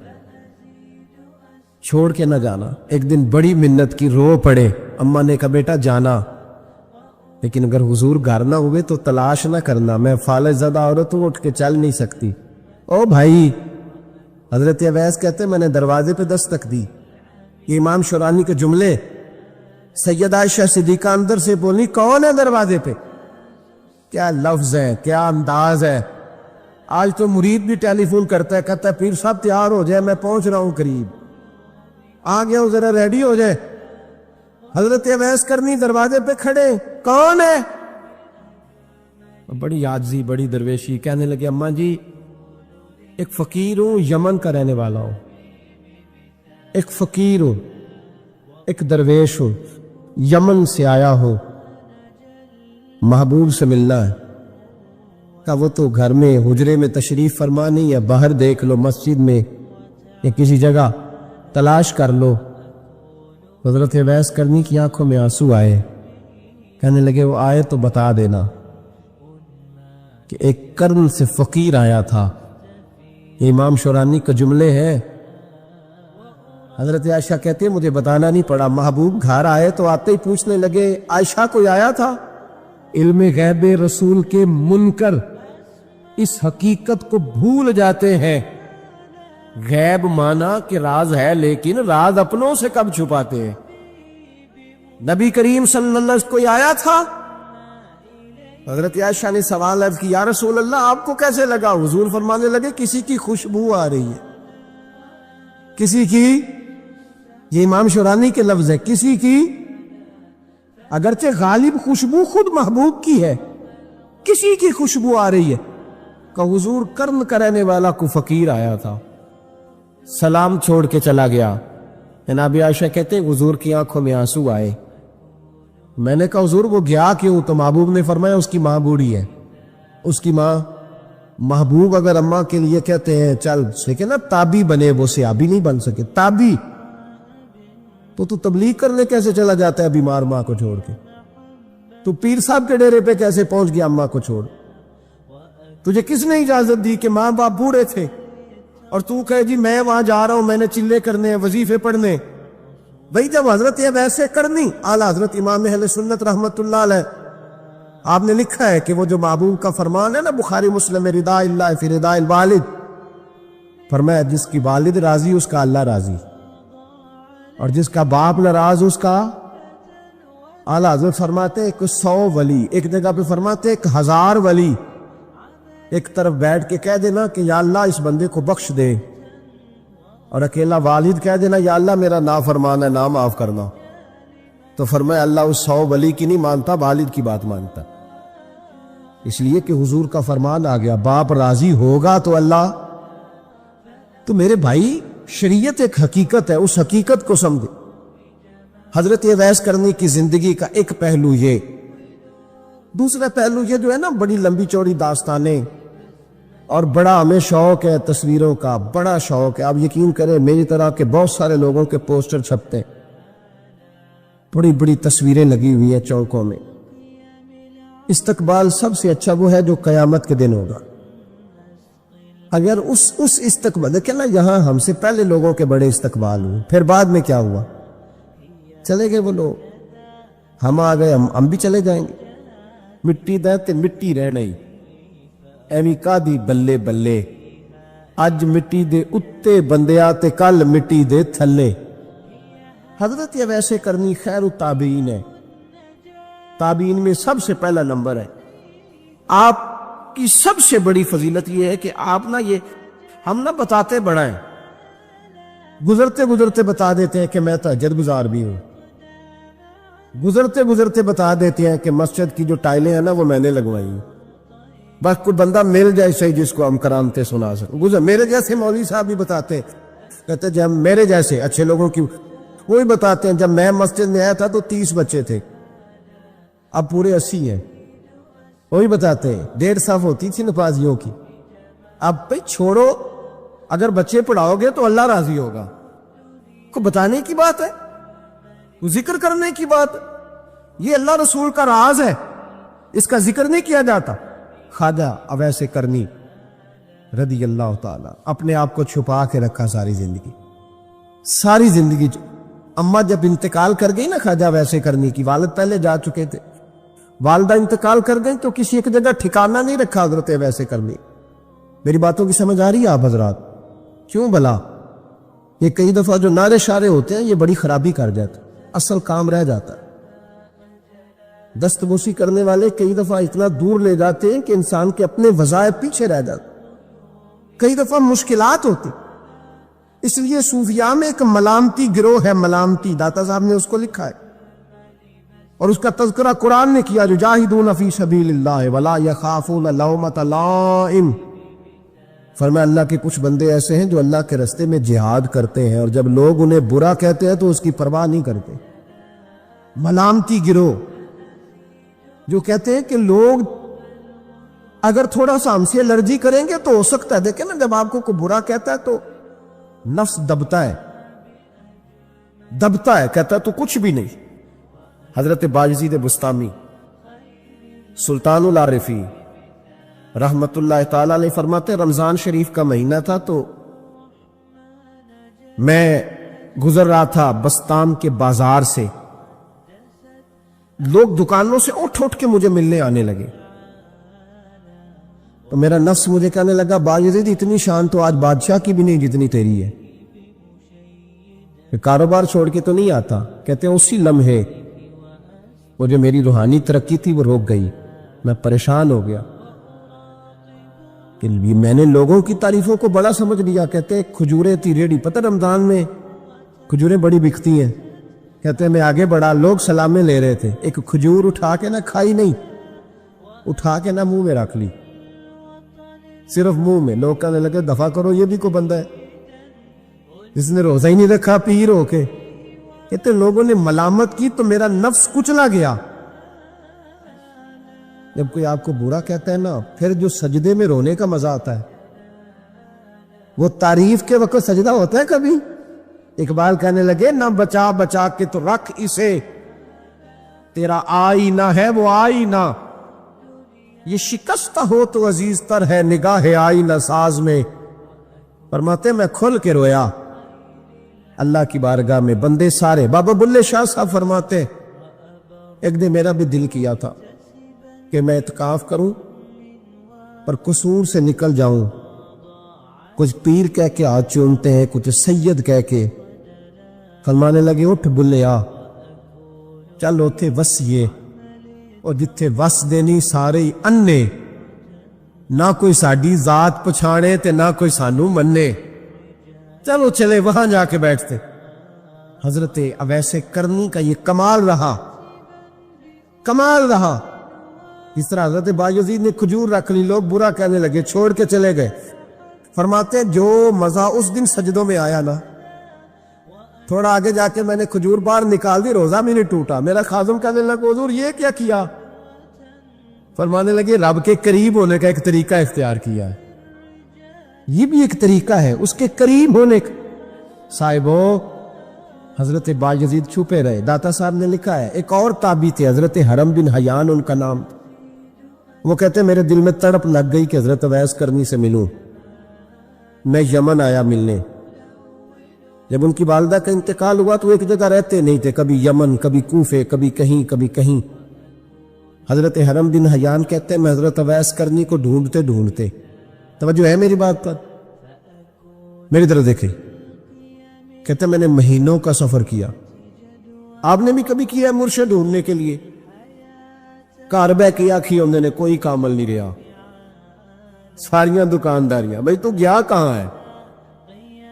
Speaker 1: چھوڑ کے نہ جانا۔ ایک دن بڑی منت کی، رو پڑے، اماں نے کہا بیٹا جانا، لیکن اگر حضور گھر نہ ہوئے تو تلاش نہ کرنا، میں فالج زدہ عورت ہوں، اٹھ کے چل نہیں سکتی۔ او بھائی، حضرت اویس کہتے میں نے دروازے پہ دستک دی، یہ امام شورانی کے جملے، سیدہ عائشہ صدیقہ اندر سے بولی کون ہے دروازے پہ؟ کیا لفظ ہے، کیا انداز ہے! آج تو مرید بھی ٹیلی فون کرتا ہے، کہتا ہے پیر صاحب تیار ہو جائے، میں پہنچ رہا ہوں قریب، آ گیا ہوں، ذرا ریڈی ہو جائے۔ حضرت اویس کرنی دروازے پہ کھڑے، کون ہے؟ بڑی عاجزی، بڑی درویشی، کہنے لگے اماں جی ایک فقیر ہوں، یمن کا رہنے والا ہوں، ایک فقیر ہوں، ایک درویش ہوں، یمن سے آیا ہوں، محبوب سے ملنا ہے۔ کہ وہ تو گھر میں حجرے میں تشریف فرما نہیں ہے، باہر دیکھ لو، مسجد میں یا کسی جگہ تلاش کر لو۔ حضرت اویس کرنی کی آنکھوں میں آنسو آئے، کہنے لگے وہ آئے تو بتا دینا کہ ایک کرن سے فقیر آیا تھا۔ یہ امام شورانی کا جملے ہیں۔ حضرت عائشہ کہتے ہیں مجھے بتانا نہیں پڑا، محبوب گھر آئے تو آتے ہی پوچھنے لگے عائشہ کوئی آیا تھا؟ علم غیب رسول کے منکر اس حقیقت کو بھول جاتے ہیں، غیب مانا کہ راز ہے، لیکن راز اپنوں سے کب چھپاتے ہیں؟ نبی کریم صلی اللہ علیہ وسلم کوئی آیا تھا؟ حضرت عائشہ نے سوال عرض کی یا رسول اللہ آپ کو کیسے لگا؟ حضور فرمانے لگے کسی کی خوشبو آ رہی ہے، کسی کی، یہ امام شورانی کے لفظ ہے، کسی کی، اگرچہ غالب خوشبو خود محبوب کی ہے، کسی کی خوشبو آ رہی ہے۔ کہ حضور کرن کا رہنے والا کو فقیر آیا تھا، سلام چھوڑ کے چلا گیا۔ جناب عائشہ کہتے ہیں حضور کی آنکھوں میں آنسو آئے۔ میں نے کہا حضور وہ گیا کیوں؟ تو محبوب نے فرمایا اس کی ماں بوڑھی ہے، اس کی ماں۔ محبوب اگر اماں کے لیے کہتے ہیں چل سکے نا تابی بنے، وہ سیابی نہیں بن سکے، تابی، تو تبلیغ کرنے کیسے چلا جاتا ہے بیمار ماں کو چھوڑ کے؟ تو پیر صاحب کے ڈیرے پہ کیسے پہنچ گیا اماں کو چھوڑ؟ تجھے کس نے اجازت دی کہ ماں باپ بوڑھے تھے اور تو کہے جی میں وہاں جا رہا ہوں، میں نے چلے کرنے، وظیفے پڑھنے؟ بھئی جب حضرت ویسے کرنی اعلی حضرت امام اہل سنت رحمت اللہ علیہ، آپ نے لکھا ہے کہ وہ جو محبوب کا فرمان ہے نا بخاری مسلم میں، رضا اللہ فی رضا الوالد، فرمایا جس کی والد راضی اس کا اللہ راضی، اور جس کا باپ ناراض اس کا اعلی حضرت فرماتے ہیں 100 ولی، ایک جگہ پہ فرماتے ہیں 1000 ولی ایک طرف بیٹھ کے کہہ دینا کہ یا اللہ اس بندے کو بخش دے، اور اکیلا والد کہہ دینا یا اللہ میرا نافرمان ہے، نہ معاف کرنا۔ تو فرمایا اللہ اس 100 ولی کی نہیں مانتا، والد کی بات مانتا، اس لیے کہ حضور کا فرمان آ گیا باپ راضی ہوگا تو اللہ۔ تو میرے بھائی شریعت ایک حقیقت ہے، اس حقیقت کو سمجھے۔ حضرت اویس کرنی کی زندگی کا ایک پہلو یہ، دوسرا پہلو یہ جو ہے نا بڑی لمبی چوڑی داستانیں، اور بڑا ہمیں شوق ہے تصویروں کا، بڑا شوق ہے۔ آپ یقین کریں میری طرح کے بہت سارے لوگوں کے پوسٹر چھپتے ہیں، بڑی بڑی تصویریں لگی ہوئی ہیں چوکوں میں۔ استقبال سب سے اچھا وہ ہے جو قیامت کے دن ہوگا۔ اگر اس استقبال دیکھیں نا، یہاں ہم سے پہلے لوگوں کے بڑے استقبال ہوئے، پھر بعد میں کیا ہوا؟ چلے گئے وہ لوگ، ہم آ گئے، ہم بھی چلے جائیں گے۔ مٹی دے تے مٹی رہ نہیں، ایویں کا دی بلے بلے، اج مٹی دے اتے بندیا تے کل مٹی دے تھلے۔ حضرت اویس کرنی خیر التابعین ہے، تابعین میں سب سے پہلا نمبر ہے۔ آپ کی سب سے بڑی فضیلت یہ ہے کہ آپ نا، یہ ہم نہ بتاتے بڑا ہیں، گزرتے گزرتے بتا دیتے ہیں کہ میں تہجد گزار بھی ہوں، گزرتے گزرتے بتا دیتے ہیں کہ مسجد کی جو ٹائلیں ہیں نا وہ میں نے لگوائی ہیں۔ بس کوئی بندہ مل جائے صحیح جس کو ہم کرامتے سنا سکیں۔ میرے جیسے مولوی صاحب بھی بتاتے ہیں، کہتے ہیں جب میرے جیسے اچھے لوگوں کی وہی بتاتے ہیں، جب میں مسجد میں آیا تھا تو 30 بچے تھے، اب پورے 80 ہیں۔ وہی بتاتے ہیں 1.5 صف ہوتی تھی نمازیوں کی، اب بھائی چھوڑو، اگر بچے پڑھاؤ گے تو اللہ راضی ہوگا۔ کو بتانے کی بات ہے، ذکر کرنے کی بات، یہ اللہ رسول کا راز ہے، اس کا ذکر نہیں کیا جاتا۔ خواجہ اویس کرنی رضی اللہ تعالی اپنے آپ کو چھپا کے رکھا ساری زندگی۔ اماں جب انتقال کر گئی نا خواجہ اویس کرنی کی، والد پہلے جا چکے تھے، والدہ انتقال کر گئی تو کسی ایک جگہ ٹھکانہ نہیں رکھا حضرت اویس کرنی۔ میری باتوں کی سمجھ آ رہی ہے آپ حضرات؟ کیوں بھلا یہ کئی دفعہ جو نعرے شارے ہوتے ہیں یہ بڑی خرابی کر جاتے، اصل کام رہ جاتا ہے۔ دست بوسی کرنے والے کئی دفعہ اتنا دور لے جاتے ہیں کہ انسان کے اپنے وظائف پیچھے رہ جاتے، کئی دفعہ مشکلات ہوتی۔ اس لیے صوفیاء میں ایک ملامتی گروہ ہے، ملامتی، داتا صاحب نے اس کو لکھا ہے، اور اس کا تذکرہ قرآن نے کیا، یجاہدون فی سبیل اللہ ولا یخافون لومۃ لائم۔ فرمایا اللہ کے کچھ بندے ایسے ہیں جو اللہ کے راستے میں جہاد کرتے ہیں، اور جب لوگ انہیں برا کہتے ہیں تو اس کی پرواہ نہیں کرتے۔ ملامتی گروہ جو کہتے ہیں کہ لوگ اگر تھوڑا سا ہم سے الرجی کریں گے تو ہو سکتا ہے، دیکھیں نا جب آپ کو کوئی برا کہتا ہے تو نفس دبتا ہے، کہتا ہے تو کچھ بھی نہیں۔ حضرت باجزید بستامی سلطان العارفین رحمت اللہ تعالی علیہ فرماتے رمضان شریف کا مہینہ تھا تو میں گزر رہا تھا بستام کے بازار سے، لوگ دکانوں سے اٹھ اٹھ کے مجھے ملنے آنے لگے، تو میرا نفس مجھے کہنے لگا باجزید اتنی شان تو آج بادشاہ کی بھی نہیں جتنی تیری ہے، کہ کاروبار چھوڑ کے تو نہیں آتا۔ کہتے ہیں اسی لمحے وہ جو میری روحانی ترقی تھی وہ روک گئی، میں پریشان ہو گیا کہ میں نے لوگوں کی تعریفوں کو بڑا سمجھ لیا۔ کہتے ہیں کھجوریں تھی ریڈی، پتہ رمضان میں کھجوریں بڑی بکتی ہیں، کہتے ہیں میں آگے بڑھا، لوگ سلامیں لے رہے تھے، ایک کھجور اٹھا کے نہ کھائی نہیں، اٹھا کے نہ منہ میں رکھ لی، صرف منہ میں۔ لوگ کہنے لگے دفع کرو، یہ بھی کوئی بندہ ہے جس نے روزہ ہی نہیں رکھا پیر ہو کے۔ کہتے لوگوں نے ملامت کی تو میرا نفس کچلا گیا۔ جب کوئی آپ کو برا کہتا ہے نا، پھر جو سجدے میں رونے کا مزہ آتا ہے، وہ تعریف کے وقت سجدہ ہوتا ہے کبھی؟ اقبال کہنے لگے نہ بچا بچا کے تو رکھ اسے، تیرا آئینہ ہے وہ آئینہ، یہ شکستہ ہو تو عزیز تر ہے نگاہ آئینہ ساز میں۔ فرماتے میں کھل کے رویا اللہ کی بارگاہ میں، بندے سارے۔ بابا بلے شاہ صاحب فرماتے ایک دن میرا بھی دل کیا تھا کہ میں اعتکاف کروں پر قصور سے نکل جاؤں، کچھ پیر کہہ کے ہاتھ چومتے ہیں، کچھ سید کہہ کے۔ فرمانے لگے اٹھ بلے آ، چل اوتھے وسیے، اور جتھے وس دینی سارے ہی انے، نہ کوئی ساڈی ذات پچھانے تے نہ کوئی سانو منے، چلو چلے وہاں جا کے بیٹھتے۔ حضرت اویس کرنی کا یہ کمال رہا، کمال رہا۔ اس طرح حضرت بایزید نے کھجور رکھ لی، لوگ برا کہنے لگے، چھوڑ کے چلے گئے۔ فرماتے جو مزہ اس دن سجدوں میں آیا نا، تھوڑا آگے جا کے میں نے کھجور باہر نکال دی، روزہ بھی نہیں ٹوٹا۔ میرا خادم کہنے لگا حضور یہ کیا کیا؟ فرمانے لگے رب کے قریب ہونے کا ایک طریقہ اختیار کیا ہے، یہ بھی ایک طریقہ ہے اس کے قریب ہونے کا۔ صاحبو حضرت بایزید چھپے رہے۔ داتا صاحب نے لکھا ہے ایک اور تابعی تھے حضرت حرم بن حیان ان کا نام، وہ کہتے میرے دل میں تڑپ لگ گئی کہ حضرت اویس کرنی سے ملوں۔ میں یمن آیا ملنے، جب ان کی والدہ کا انتقال ہوا تو ایک جگہ رہتے نہیں تھے، کبھی یمن، کبھی کوفے، کبھی کہیں کبھی کہیں۔ حضرت حرم بن حیان کہتے ہیں میں حضرت اویس کرنی کو ڈھونڈتے ڈھونڈتے، توجہ ہے میری بات پر، میری طرف دیکھیں، کہتے ہیں میں نے مہینوں کا سفر کیا۔ آپ نے بھی کبھی کیا ہے مرشد ڈھونڈنے کے لیے؟ گھر بہ کے آکھی انہوں نے کوئی کامل نہیں رہا، ساریاں دکانداریاں۔ بھئی تو گیا کہاں ہے؟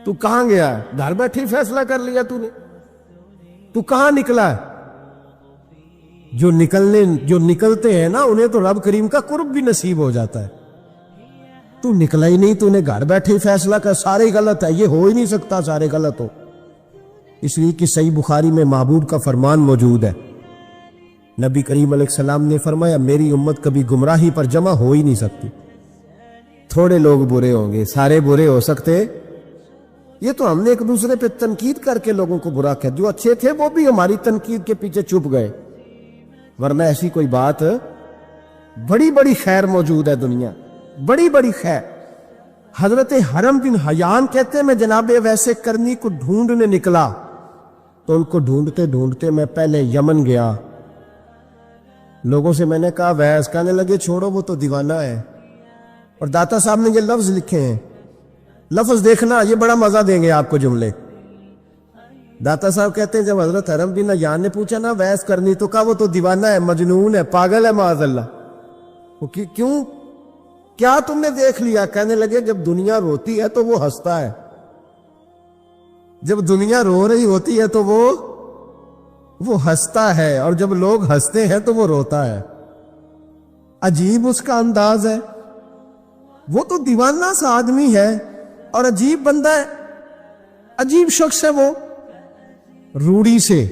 Speaker 1: تو کہاں گیا ہے؟ گھر بیٹھے فیصلہ کر لیا تو نے؟ تو کہاں نکلا ہے؟ جو نکلتے ہیں نا انہیں تو رب کریم کا قرب بھی نصیب ہو جاتا ہے۔ تو نکلا ہی نہیں، تو نے گھر بیٹھے ہی فیصلہ کر سارے غلط ہے، یہ ہو ہی نہیں سکتا سارے غلط ہو۔ اس لیے کہ صحیح بخاری میں معبود کا فرمان موجود ہے، نبی کریم علیہ السلام نے فرمایا میری امت کبھی گمراہی پر جمع ہو ہی نہیں سکتی، تھوڑے لوگ برے ہوں گے، سارے برے ہو سکتے؟ یہ تو ہم نے ایک دوسرے پہ تنقید کر کے لوگوں کو برا کہا، جو اچھے تھے وہ بھی ہماری تنقید کے پیچھے چھپ گئے، ورنہ ایسی کوئی بات، بڑی بڑی خیر موجود ہے دنیا، بڑی بڑی خیر۔ حضرت حرم بن حیان کہتے ہیں میں جناب اویس کرنی کو ڈھونڈنے نکلا، تو ان کو ڈھونڈتے ڈھونڈتے میں پہلے یمن گیا۔ لوگوں سے میں نے کہا اویس، کہنے لگے چھوڑو وہ تو دیوانہ ہے۔ اور داتا صاحب نے یہ لفظ لکھے ہیں، لفظ دیکھنا یہ بڑا مزہ دیں گے آپ کو جملے۔ داتا صاحب کہتے ہیں جب حضرت حرم بن حیان نے پوچھا نا اویس کرنی، تو کہا وہ تو دیوانہ ہے، مجنون ہے، پاگل ہے معاذ اللہ۔ وہ کیوں؟ کیا تم نے دیکھ لیا؟ کہنے لگے جب دنیا روتی ہے تو وہ ہنستا ہے، جب دنیا رو رہی ہوتی ہے تو وہ ہنستا ہے، اور جب لوگ ہنستے ہیں تو وہ روتا ہے۔ عجیب اس کا انداز ہے، وہ تو دیوانہ سا آدمی ہے اور عجیب بندہ ہے، عجیب شخص ہے وہ۔ روڑی سے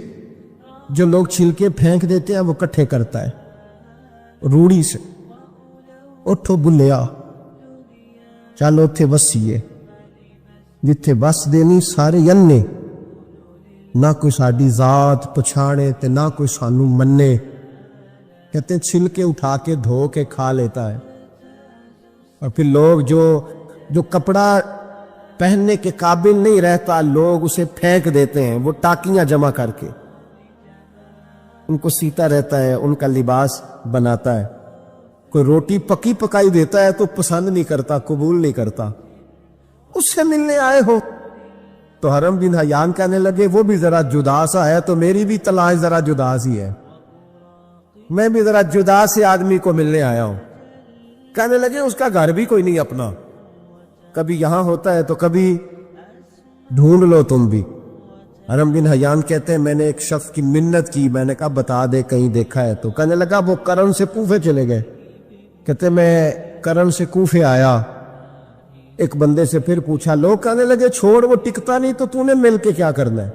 Speaker 1: جو لوگ چھلکے پھینک دیتے ہیں وہ کٹھے کرتا ہے، روڑی سے۔ اٹھو بلیا چل اتھے وسیے جتھے بس دینی سارے ینے، نہ کوئی ساڈی ذات پچھاڑے تے نہ کوئی سانو منے۔ کہتے ہیں چھلکے اٹھا کے دھو کے کھا لیتا ہے، اور پھر لوگ جو کپڑا پہننے کے قابل نہیں رہتا لوگ اسے پھینک دیتے ہیں، وہ ٹاکیاں جمع کر کے ان کو سیتا رہتا ہے، ان کا لباس بناتا ہے۔ کوئی روٹی پکی پکائی دیتا ہے تو پسند نہیں کرتا، قبول نہیں کرتا۔ اس سے ملنے آئے ہو تو حرم بن حیان کہنے لگے وہ بھی ذرا جدا سا ہے تو میری بھی تلاش ذرا جدا سی ہے، میں بھی ذرا جدا سے آدمی کو ملنے آیا ہوں۔ کہنے لگے اس کا گھر بھی کوئی نہیں اپنا، کبھی یہاں ہوتا ہے تو کبھی ڈھونڈ لو تم بھی۔ حرم بن حیان کہتے ہیں میں نے ایک شخص کی منت کی، میں نے کہا بتا دے کہیں دیکھا ہے تو۔ کہنے لگا وہ کرن سے کوفے چلے گئے۔ کہتے میں کرن سے کوفے آیا، ایک بندے سے پھر پوچھا، لوگ کہنے لگے چھوڑ وہ ٹکتا نہیں تو تو نے مل کے کیا کرنا ہے؟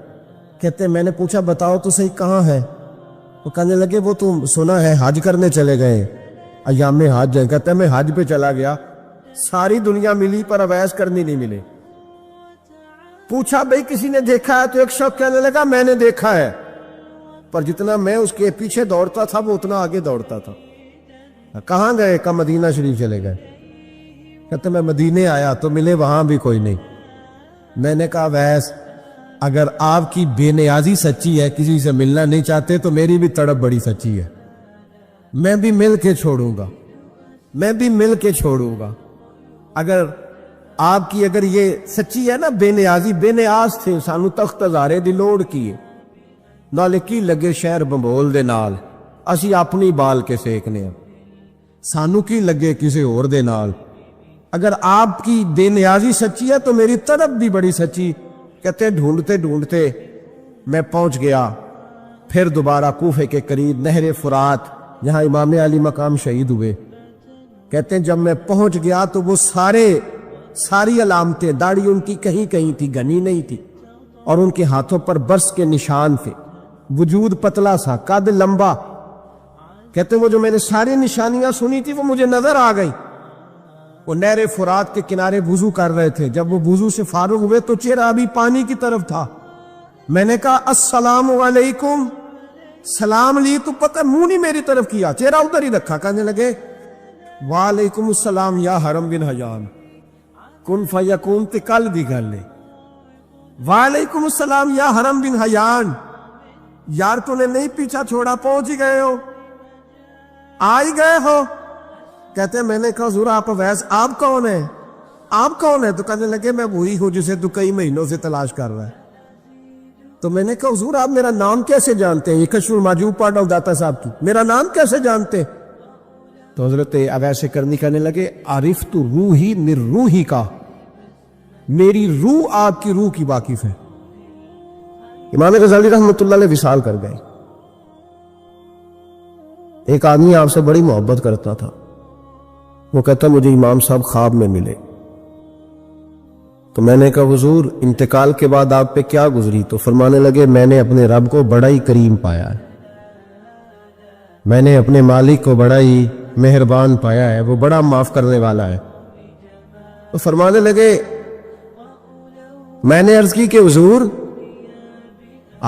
Speaker 1: کہتے میں نے پوچھا بتاؤ تو صحیح کہاں ہے؟ وہ کہنے لگے وہ تم سنا ہے حج کرنے چلے گئے، ایام حج ہے۔ کہتے میں حج پہ چلا گیا، ساری دنیا ملی پر اویس کرنی نہیں ملے۔ پوچھا بھئی کسی نے دیکھا ہے؟ تو ایک شخص کہنے لگا میں نے دیکھا ہے، پر جتنا میں اس کے پیچھے دوڑتا تھا وہ اتنا آگے دوڑتا تھا۔ کہاں گئے؟ کہ مدینہ شریف چلے گئے۔ کہتے میں مدینے آیا تو ملے وہاں بھی کوئی نہیں۔ میں نے کہا ویس اگر آپ کی بے نیازی سچی ہے، کسی سے ملنا نہیں چاہتے، تو میری بھی تڑپ بڑی سچی ہے، میں بھی مل کے چھوڑوں گا، میں بھی مل کے چھوڑوں گا۔ اگر آپ کی اگر یہ سچی ہے نا بے نیازی، بے نیاز تھے، سانو تخت ہزارے دی لوڑ کی نالے کی لگے شہر بمبول دے نال، اسی اپنی بال کے سیکنے ہیں، سانو کی لگے کسی اور دے نال۔ اگر آپ کی بے نیازی سچی ہے تو میری طرف بھی بڑی سچی۔ کہتے ڈھونڈتے ڈھونڈتے میں پہنچ گیا پھر دوبارہ کوفے کے قریب نہر فرات جہاں امام علی مقام شہید ہوئے. کہتے ہیں جب میں پہنچ گیا تو وہ ساری علامتیں، داڑھی ان کی کہیں کہیں تھی، گھنی نہیں تھی، اور ان کے ہاتھوں پر برس کے نشان تھے، وجود پتلا سا، قد لمبا. کہتے ہیں وہ جو میں نے ساری نشانیاں سنی تھی وہ مجھے نظر آ گئی. وہ نہر فرات کے کنارے وضو کر رہے تھے. جب وہ وضو سے فارغ ہوئے تو چہرہ ابھی پانی کی طرف تھا. میں نے کہا السلام علیکم، سلام لی تو پتہ منہ نہیں میری طرف کیا، چہرہ ادھر ہی رکھا. کہنے لگے وعلیکم السلام یا حرم بن حیان، کن فیکون تے کل دی گل ہے. وعلیکم السلام یا حرم بن حیان، یار تو نے نہیں پیچھا چھوڑا، پہنچ ہی گئے ہو، آ ہی گئے ہو. کہتے ہیں میں نے کہا حضور آپ اویس، آپ کون ہیں؟ آپ کون ہیں؟ تو کہنے لگے میں وہی ہوں جسے تو کئی مہینوں سے تلاش کر رہا ہے. تو میں نے کہا حضور آپ میرا نام کیسے جانتے ہیں؟ یہ کشف المحجوب پڑھ رہا ہوں داتا صاحب کی، میرا نام کیسے جانتے؟ تو حضرت اویس کرنی کہنے لگے عرفت روحی من روحی کا، میری روح آپ کی روح کی واقف ہے. امام غزالی رحمۃ اللہ علیہ وصال کر گئے. ایک آدمی آپ سے بڑی محبت کرتا تھا، وہ کہتا مجھے امام صاحب خواب میں ملے. تو میں نے کہا حضور انتقال کے بعد آپ پہ کیا گزری؟ تو فرمانے لگے میں نے اپنے رب کو بڑا ہی کریم پایا ہے، میں نے اپنے مالک کو بڑا ہی مہربان پایا ہے، وہ بڑا معاف کرنے والا ہے. تو فرمانے لگے میں نے عرض کی کہ حضور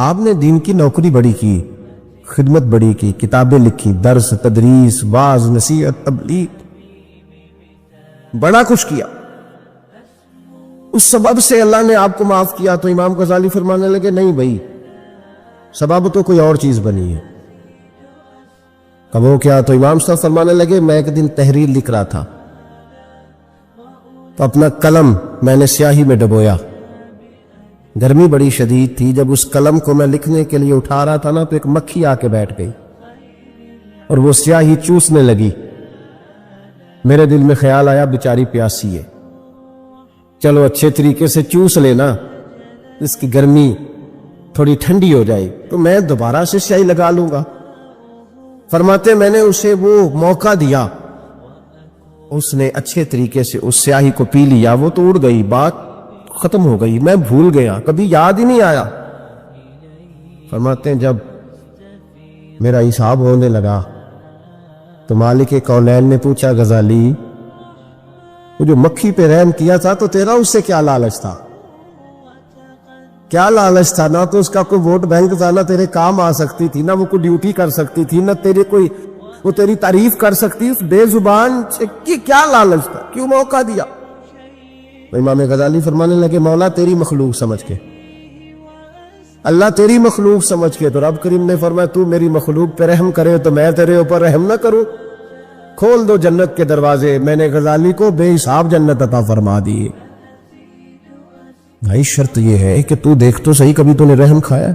Speaker 1: آپ نے دین کی نوکری بڑی کی، خدمت بڑی کی، کتابیں لکھی، درس تدریس واعظ نصیحت تبلیغ، بڑا کچھ کیا، اس سبب سے اللہ نے آپ کو معاف کیا. تو امام غزالی فرمانے لگے نہیں بھائی، سبب تو کوئی اور چیز بنی ہے. کب وہ کیا؟ تو امام صاحب فرمانے لگے میں ایک دن تحریر لکھ رہا تھا تو اپنا قلم میں نے سیاہی میں ڈبویا، گرمی بڑی شدید تھی. جب اس قلم کو میں لکھنے کے لیے اٹھا رہا تھا نا تو ایک مکھی آ کے بیٹھ گئی اور وہ سیاہی چوسنے لگی. میرے دل میں خیال آیا بیچاری پیاسی ہے، چلو اچھے طریقے سے چوس لینا، اس کی گرمی تھوڑی ٹھنڈی ہو جائے تو میں دوبارہ سے سیاہی لگا لوں گا. فرماتے میں نے اسے وہ موقع دیا، اس نے اچھے طریقے سے اس سیاہی کو پی لیا، وہ تو اڑ گئی، بات ختم ہو گئی، میں بھول گیا، کبھی یاد ہی نہیں آیا. فرماتے ہیں جب میرا حساب ہونے لگا تو مالک کونین نے پوچھا غزالی وہ جو مکھی پہ رحم کیا تھا تو تیرا اس سے کیا لالچ تھا؟ کیا لالچ تھا؟ نہ تو اس کا کوئی ووٹ بینک تھا، نہ تیرے کام آ سکتی تھی، نہ وہ کوئی ڈیوٹی کر سکتی تھی، نہ تیرے کوئی وہ تیری تعریف کر سکتی. اس بے زبان سے کیا لالچ تھا؟ کیوں موقع دیا؟ امام غزالی فرمانے لگے مولا تیری مخلوق سمجھ کے، اللہ تیری مخلوق سمجھ کے. تو رب کریم نے فرمایا تو میری مخلوق پہ رحم کرے تو میں تیرے اوپر رحم نہ کروں؟ کھول دو جنت کے دروازے، میں نے غزالی کو بے حساب جنت عطا فرما دی. بھائی شرط یہ ہے کہ تو دیکھ تو صحیح، کبھی تو نے رحم کھایا؟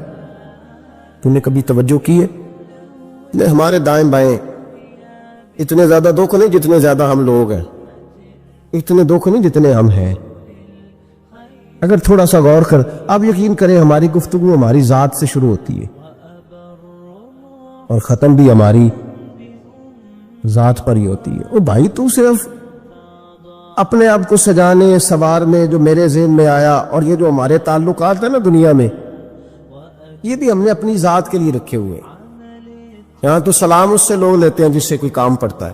Speaker 1: تو نے کبھی توجہ کی ہے؟ ہمارے دائیں بائیں اتنے زیادہ دکھ نہیں جتنے زیادہ ہم لوگ ہیں، اتنے دکھ نہیں جتنے ہم ہیں. اگر تھوڑا سا غور کر، آپ یقین کریں ہماری گفتگو ہماری ذات سے شروع ہوتی ہے اور ختم بھی ہماری ذات پر ہی ہوتی ہے. او بھائی تو صرف اپنے آپ کو سجانے سنوارنے جو میرے ذہن میں آیا، اور یہ جو ہمارے تعلقات ہیں نا دنیا میں، یہ بھی ہم نے اپنی ذات کے لیے رکھے ہوئے. یہاں تو سلام اس سے لوگ لیتے ہیں جس سے کوئی کام پڑتا ہے،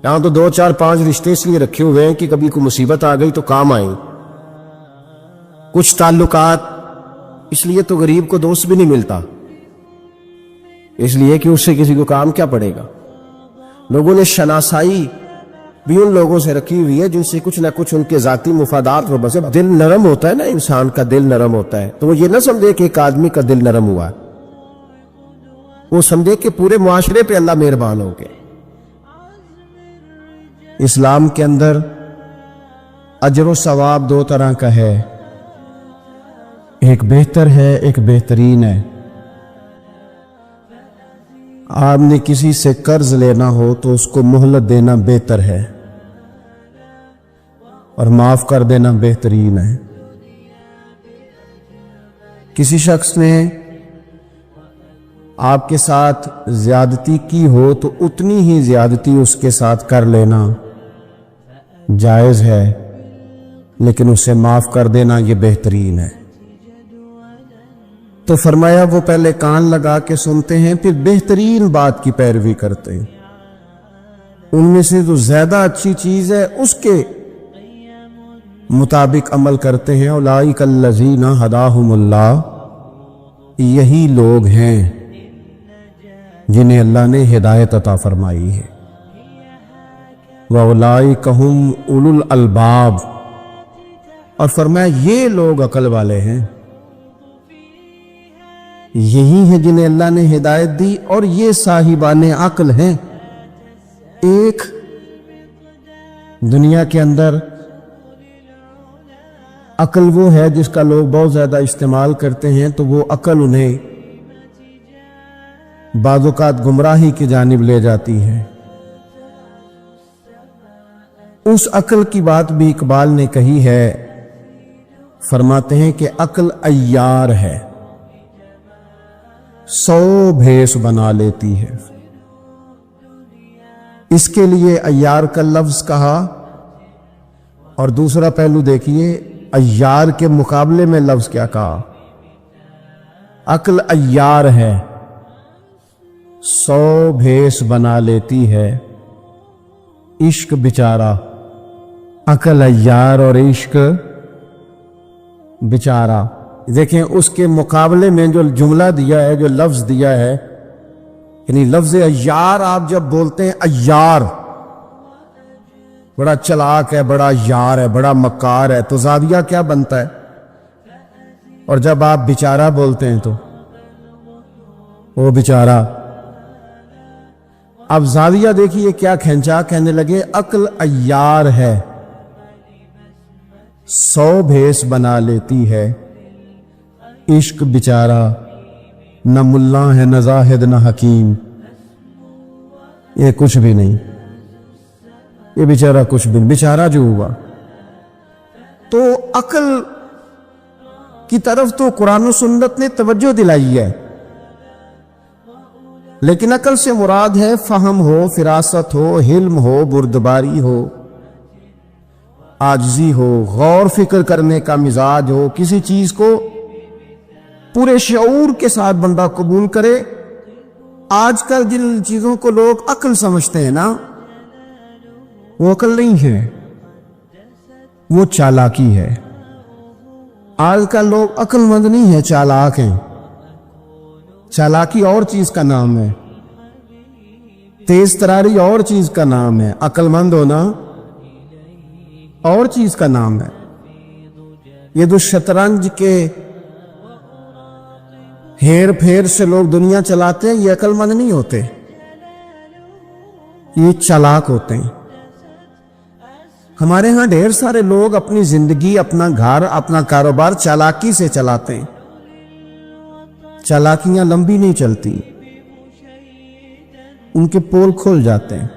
Speaker 1: یہاں تو 2 4 5 رشتے اس لیے رکھے ہوئے ہیں کہ کبھی کوئی مصیبت آ گئی تو کام آئیں. کچھ تعلقات اس لیے تو غریب کو دوست بھی نہیں ملتا، اس لیے کہ اس سے کسی کو کام کیا پڑے گا. لوگوں نے شناسائی بھی ان لوگوں سے رکھی ہوئی ہے جن سے کچھ نہ کچھ ان کے ذاتی مفادات ہو. بس دل نرم ہوتا ہے نا، انسان کا دل نرم ہوتا ہے، تو وہ یہ نہ سمجھے کہ ایک آدمی کا دل نرم ہوا ہے، وہ سمجھے کہ پورے معاشرے پہ اللہ مہربان ہو گئے. اسلام کے اندر اجر و ثواب 2 طرح کا ہے، ایک بہتر ہے، ایک بہترین ہے. آپ نے کسی سے قرض لینا ہو تو اس کو مہلت دینا بہتر ہے اور معاف کر دینا بہترین ہے، کسی شخص نے آپ کے ساتھ زیادتی کی ہو تو اتنی ہی زیادتی اس کے ساتھ کر لینا جائز ہے، لیکن اسے معاف کر دینا یہ بہترین ہے۔ تو فرمایا وہ پہلے کان لگا کے سنتے ہیں، پھر بہترین بات کی پیروی کرتے ہیں، ان میں سے جو زیادہ اچھی چیز ہے اس کے مطابق عمل کرتے ہیں۔ اولئک الذین ھداھم اللہ، یہی لوگ ہیں جنہیں اللہ نے ہدایت عطا فرمائی ہے۔ وَأُولَئِکَ هُمْ أُولُو الْأَلْبَابِ، اور فرمایا یہ لوگ عقل والے ہیں، یہی ہیں جنہیں اللہ نے ہدایت دی، اور یہ صاحبان عقل ہیں۔ ایک دنیا کے اندر عقل وہ ہے جس کا لوگ بہت زیادہ استعمال کرتے ہیں، تو وہ عقل انہیں بعض اوقات گمراہی کی جانب لے جاتی ہے۔ اس عقل کی بات بھی اقبال نے کہی ہے، فرماتے ہیں کہ عقل عیار ہے، 100 بھیس بنا لیتی ہے۔ اس کے لیے عیار کا لفظ کہا، اور دوسرا پہلو دیکھیے عیار کے مقابلے میں لفظ کیا کہا۔ عقل عیار ہے، 100 بھیس بنا لیتی ہے، عشق بیچارہ۔ عقل عیار اور عشق بیچارہ، دیکھیں اس کے مقابلے میں جو جملہ دیا ہے، جو لفظ دیا ہے، یعنی لفظ عیار آپ جب بولتے ہیں عیار بڑا چلاک ہے، بڑا یار ہے، بڑا مکار ہے، تو زاویہ کیا بنتا ہے؟ اور جب آپ بیچارہ بولتے ہیں تو وہ بیچارہ، اب زاویہ دیکھیے کیا کھینچا، کہنے لگے عقل عیار ہے، 100 بھیس بنا لیتی ہے، عشق بیچارہ، نہ ملا ہے نہ زاہد نہ حکیم، یہ کچھ بھی نہیں، یہ بیچارہ کچھ بھی نہیں، بیچارہ جو ہوا۔ تو عقل کی طرف تو قرآن و سنت نے توجہ دلائی ہے، لیکن عقل سے مراد ہے فہم ہو، فراست ہو، حلم ہو، بردباری ہو، عاجزی ہو، غور فکر کرنے کا مزاج ہو، کسی چیز کو پورے شعور کے ساتھ بندہ قبول کرے۔ آج کل جن چیزوں کو لوگ عقل سمجھتے ہیں نا، وہ عقل نہیں ہے، وہ چالاکی ہے۔ آج کل لوگ عقل مند نہیں ہیں، چالاک ہیں۔ چالاکی اور چیز کا نام ہے، تیز تراری اور چیز کا نام ہے، عقل مند ہونا اور چیز کا نام ہے۔ یہ جو شطرنج کے ہیر پھیر سے لوگ دنیا چلاتے ہیں، یہ عقل مند نہیں ہوتے، یہ چالاک ہوتے ہیں۔ ہمارے ہاں ڈھیر سارے لوگ اپنی زندگی، اپنا گھر، اپنا کاروبار چالاکی سے چلاتے ہیں۔ چالاکیاں لمبی نہیں چلتی، ان کے پول کھل جاتے ہیں۔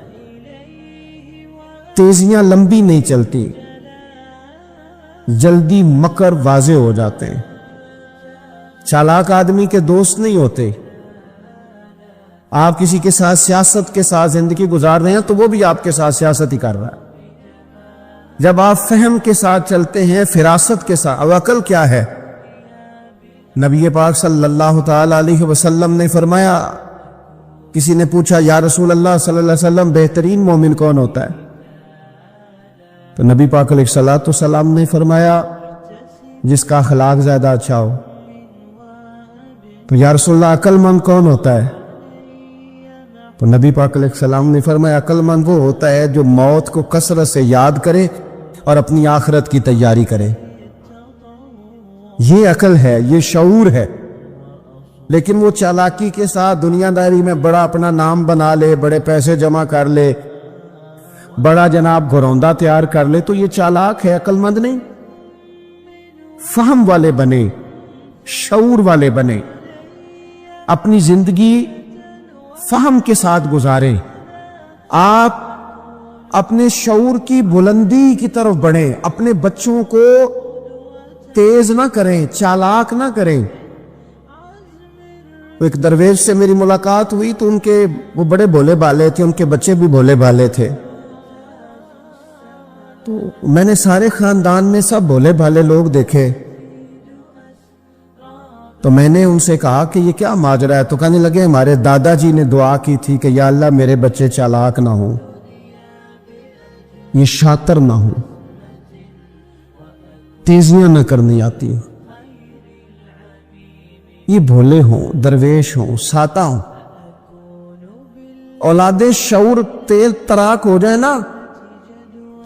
Speaker 1: تیزیاں لمبی نہیں چلتی، جلدی مکر واضح ہو جاتے ہیں۔ چالاک آدمی کے دوست نہیں ہوتے۔ آپ کسی کے ساتھ سیاست کے ساتھ زندگی گزار رہے ہیں تو وہ بھی آپ کے ساتھ سیاست ہی کر رہا ہے۔ جب آپ فہم کے ساتھ چلتے ہیں، فراست کے ساتھ، اب عقل کیا ہے؟ نبی پاک صلی اللہ تعالی علیہ وسلم نے فرمایا، کسی نے پوچھا یا رسول اللہ صلی اللہ علیہ وسلم بہترین مومن کون ہوتا ہے؟ تو نبی پاک علیہ السلام نے فرمایا جس کا اخلاق زیادہ اچھا ہو۔ تو یا رسول اللہ عقل مند کون ہوتا ہے؟ تو نبی پاک علیہ السلام نے فرمایا عقل مند وہ ہوتا ہے جو موت کو کثرت سے یاد کرے اور اپنی آخرت کی تیاری کرے۔ یہ عقل ہے، یہ شعور ہے۔ لیکن وہ چالاکی کے ساتھ دنیا داری میں بڑا اپنا نام بنا لے، بڑے پیسے جمع کر لے، بڑا جناب گھروندہ تیار کر لے، تو یہ چالاک ہے، عقل مند نہیں۔ فہم والے بنے، شعور والے بنے، اپنی زندگی فہم کے ساتھ گزاریں۔ آپ اپنے شعور کی بلندی کی طرف بڑھیں، اپنے بچوں کو تیز نہ کریں، چالاک نہ کریں، تو ایک درویش سے میری ملاقات ہوئی تو وہ بڑے بھولے بھالے تھے، ان کے بچے بھی بھولے بھالے تھے. تو میں نے سارے خاندان میں سب بھولے بھالے لوگ دیکھے، تو میں نے ان سے کہا کہ یہ کیا ماجرا ہے؟ تو کہنے لگے ہمارے دادا جی نے دعا کی تھی کہ یا اللہ میرے بچے چالاک نہ ہوں، یہ شاطر نہ ہوں، تیزیاں نہ کرنی آتی، یہ بھولے ہوں، درویش ہوں، ساتا ہوں. اولاد شعور تیز تراک ہو جائے نا،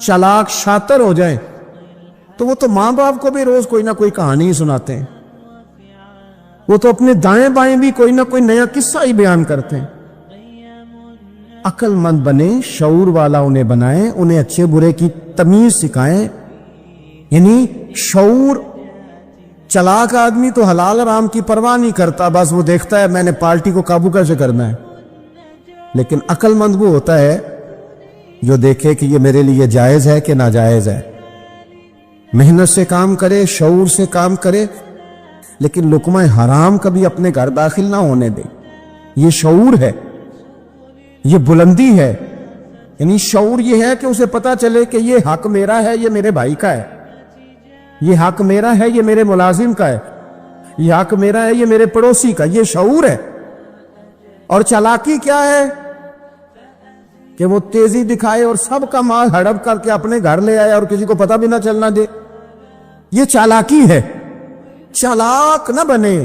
Speaker 1: چالاک شاطر ہو جائیں، تو وہ تو ماں باپ کو بھی روز کوئی نہ کوئی کہانی سناتے ہیں، وہ تو اپنے دائیں بائیں بھی کوئی نہ کوئی نیا قصہ ہی بیان کرتے ہیں. عقل مند بنے، شعور والا انہیں بنائیں، انہیں اچھے برے کی تمیز سکھائیں. یعنی شعور چلاک آدمی تو حلال حرام کی پرواہ نہیں کرتا، بس وہ دیکھتا ہے میں نے پارٹی کو قابو کیسے کرنا ہے. لیکن عقل مند وہ ہوتا ہے جو دیکھے کہ یہ میرے لیے جائز ہے کہ ناجائز ہے، محنت سے کام کرے، شعور سے کام کرے، لیکن لقمہ حرام کبھی اپنے گھر داخل نہ ہونے دے. یہ شعور ہے، یہ بلندی ہے. یعنی شعور یہ ہے کہ اسے پتا چلے کہ یہ حق میرا ہے، یہ میرے بھائی کا ہے، یہ حق میرا ہے، یہ میرے ملازم کا ہے، یہ حق میرا ہے، یہ میرے پڑوسی کا. یہ شعور ہے. اور چالاکی کیا ہے کہ وہ تیزی دکھائے اور سب کا مال ہڑپ کر کے اپنے گھر لے آئے اور کسی کو پتہ بھی نہ چلنا دے. یہ چالاکی ہے. چالاک نہ بنے،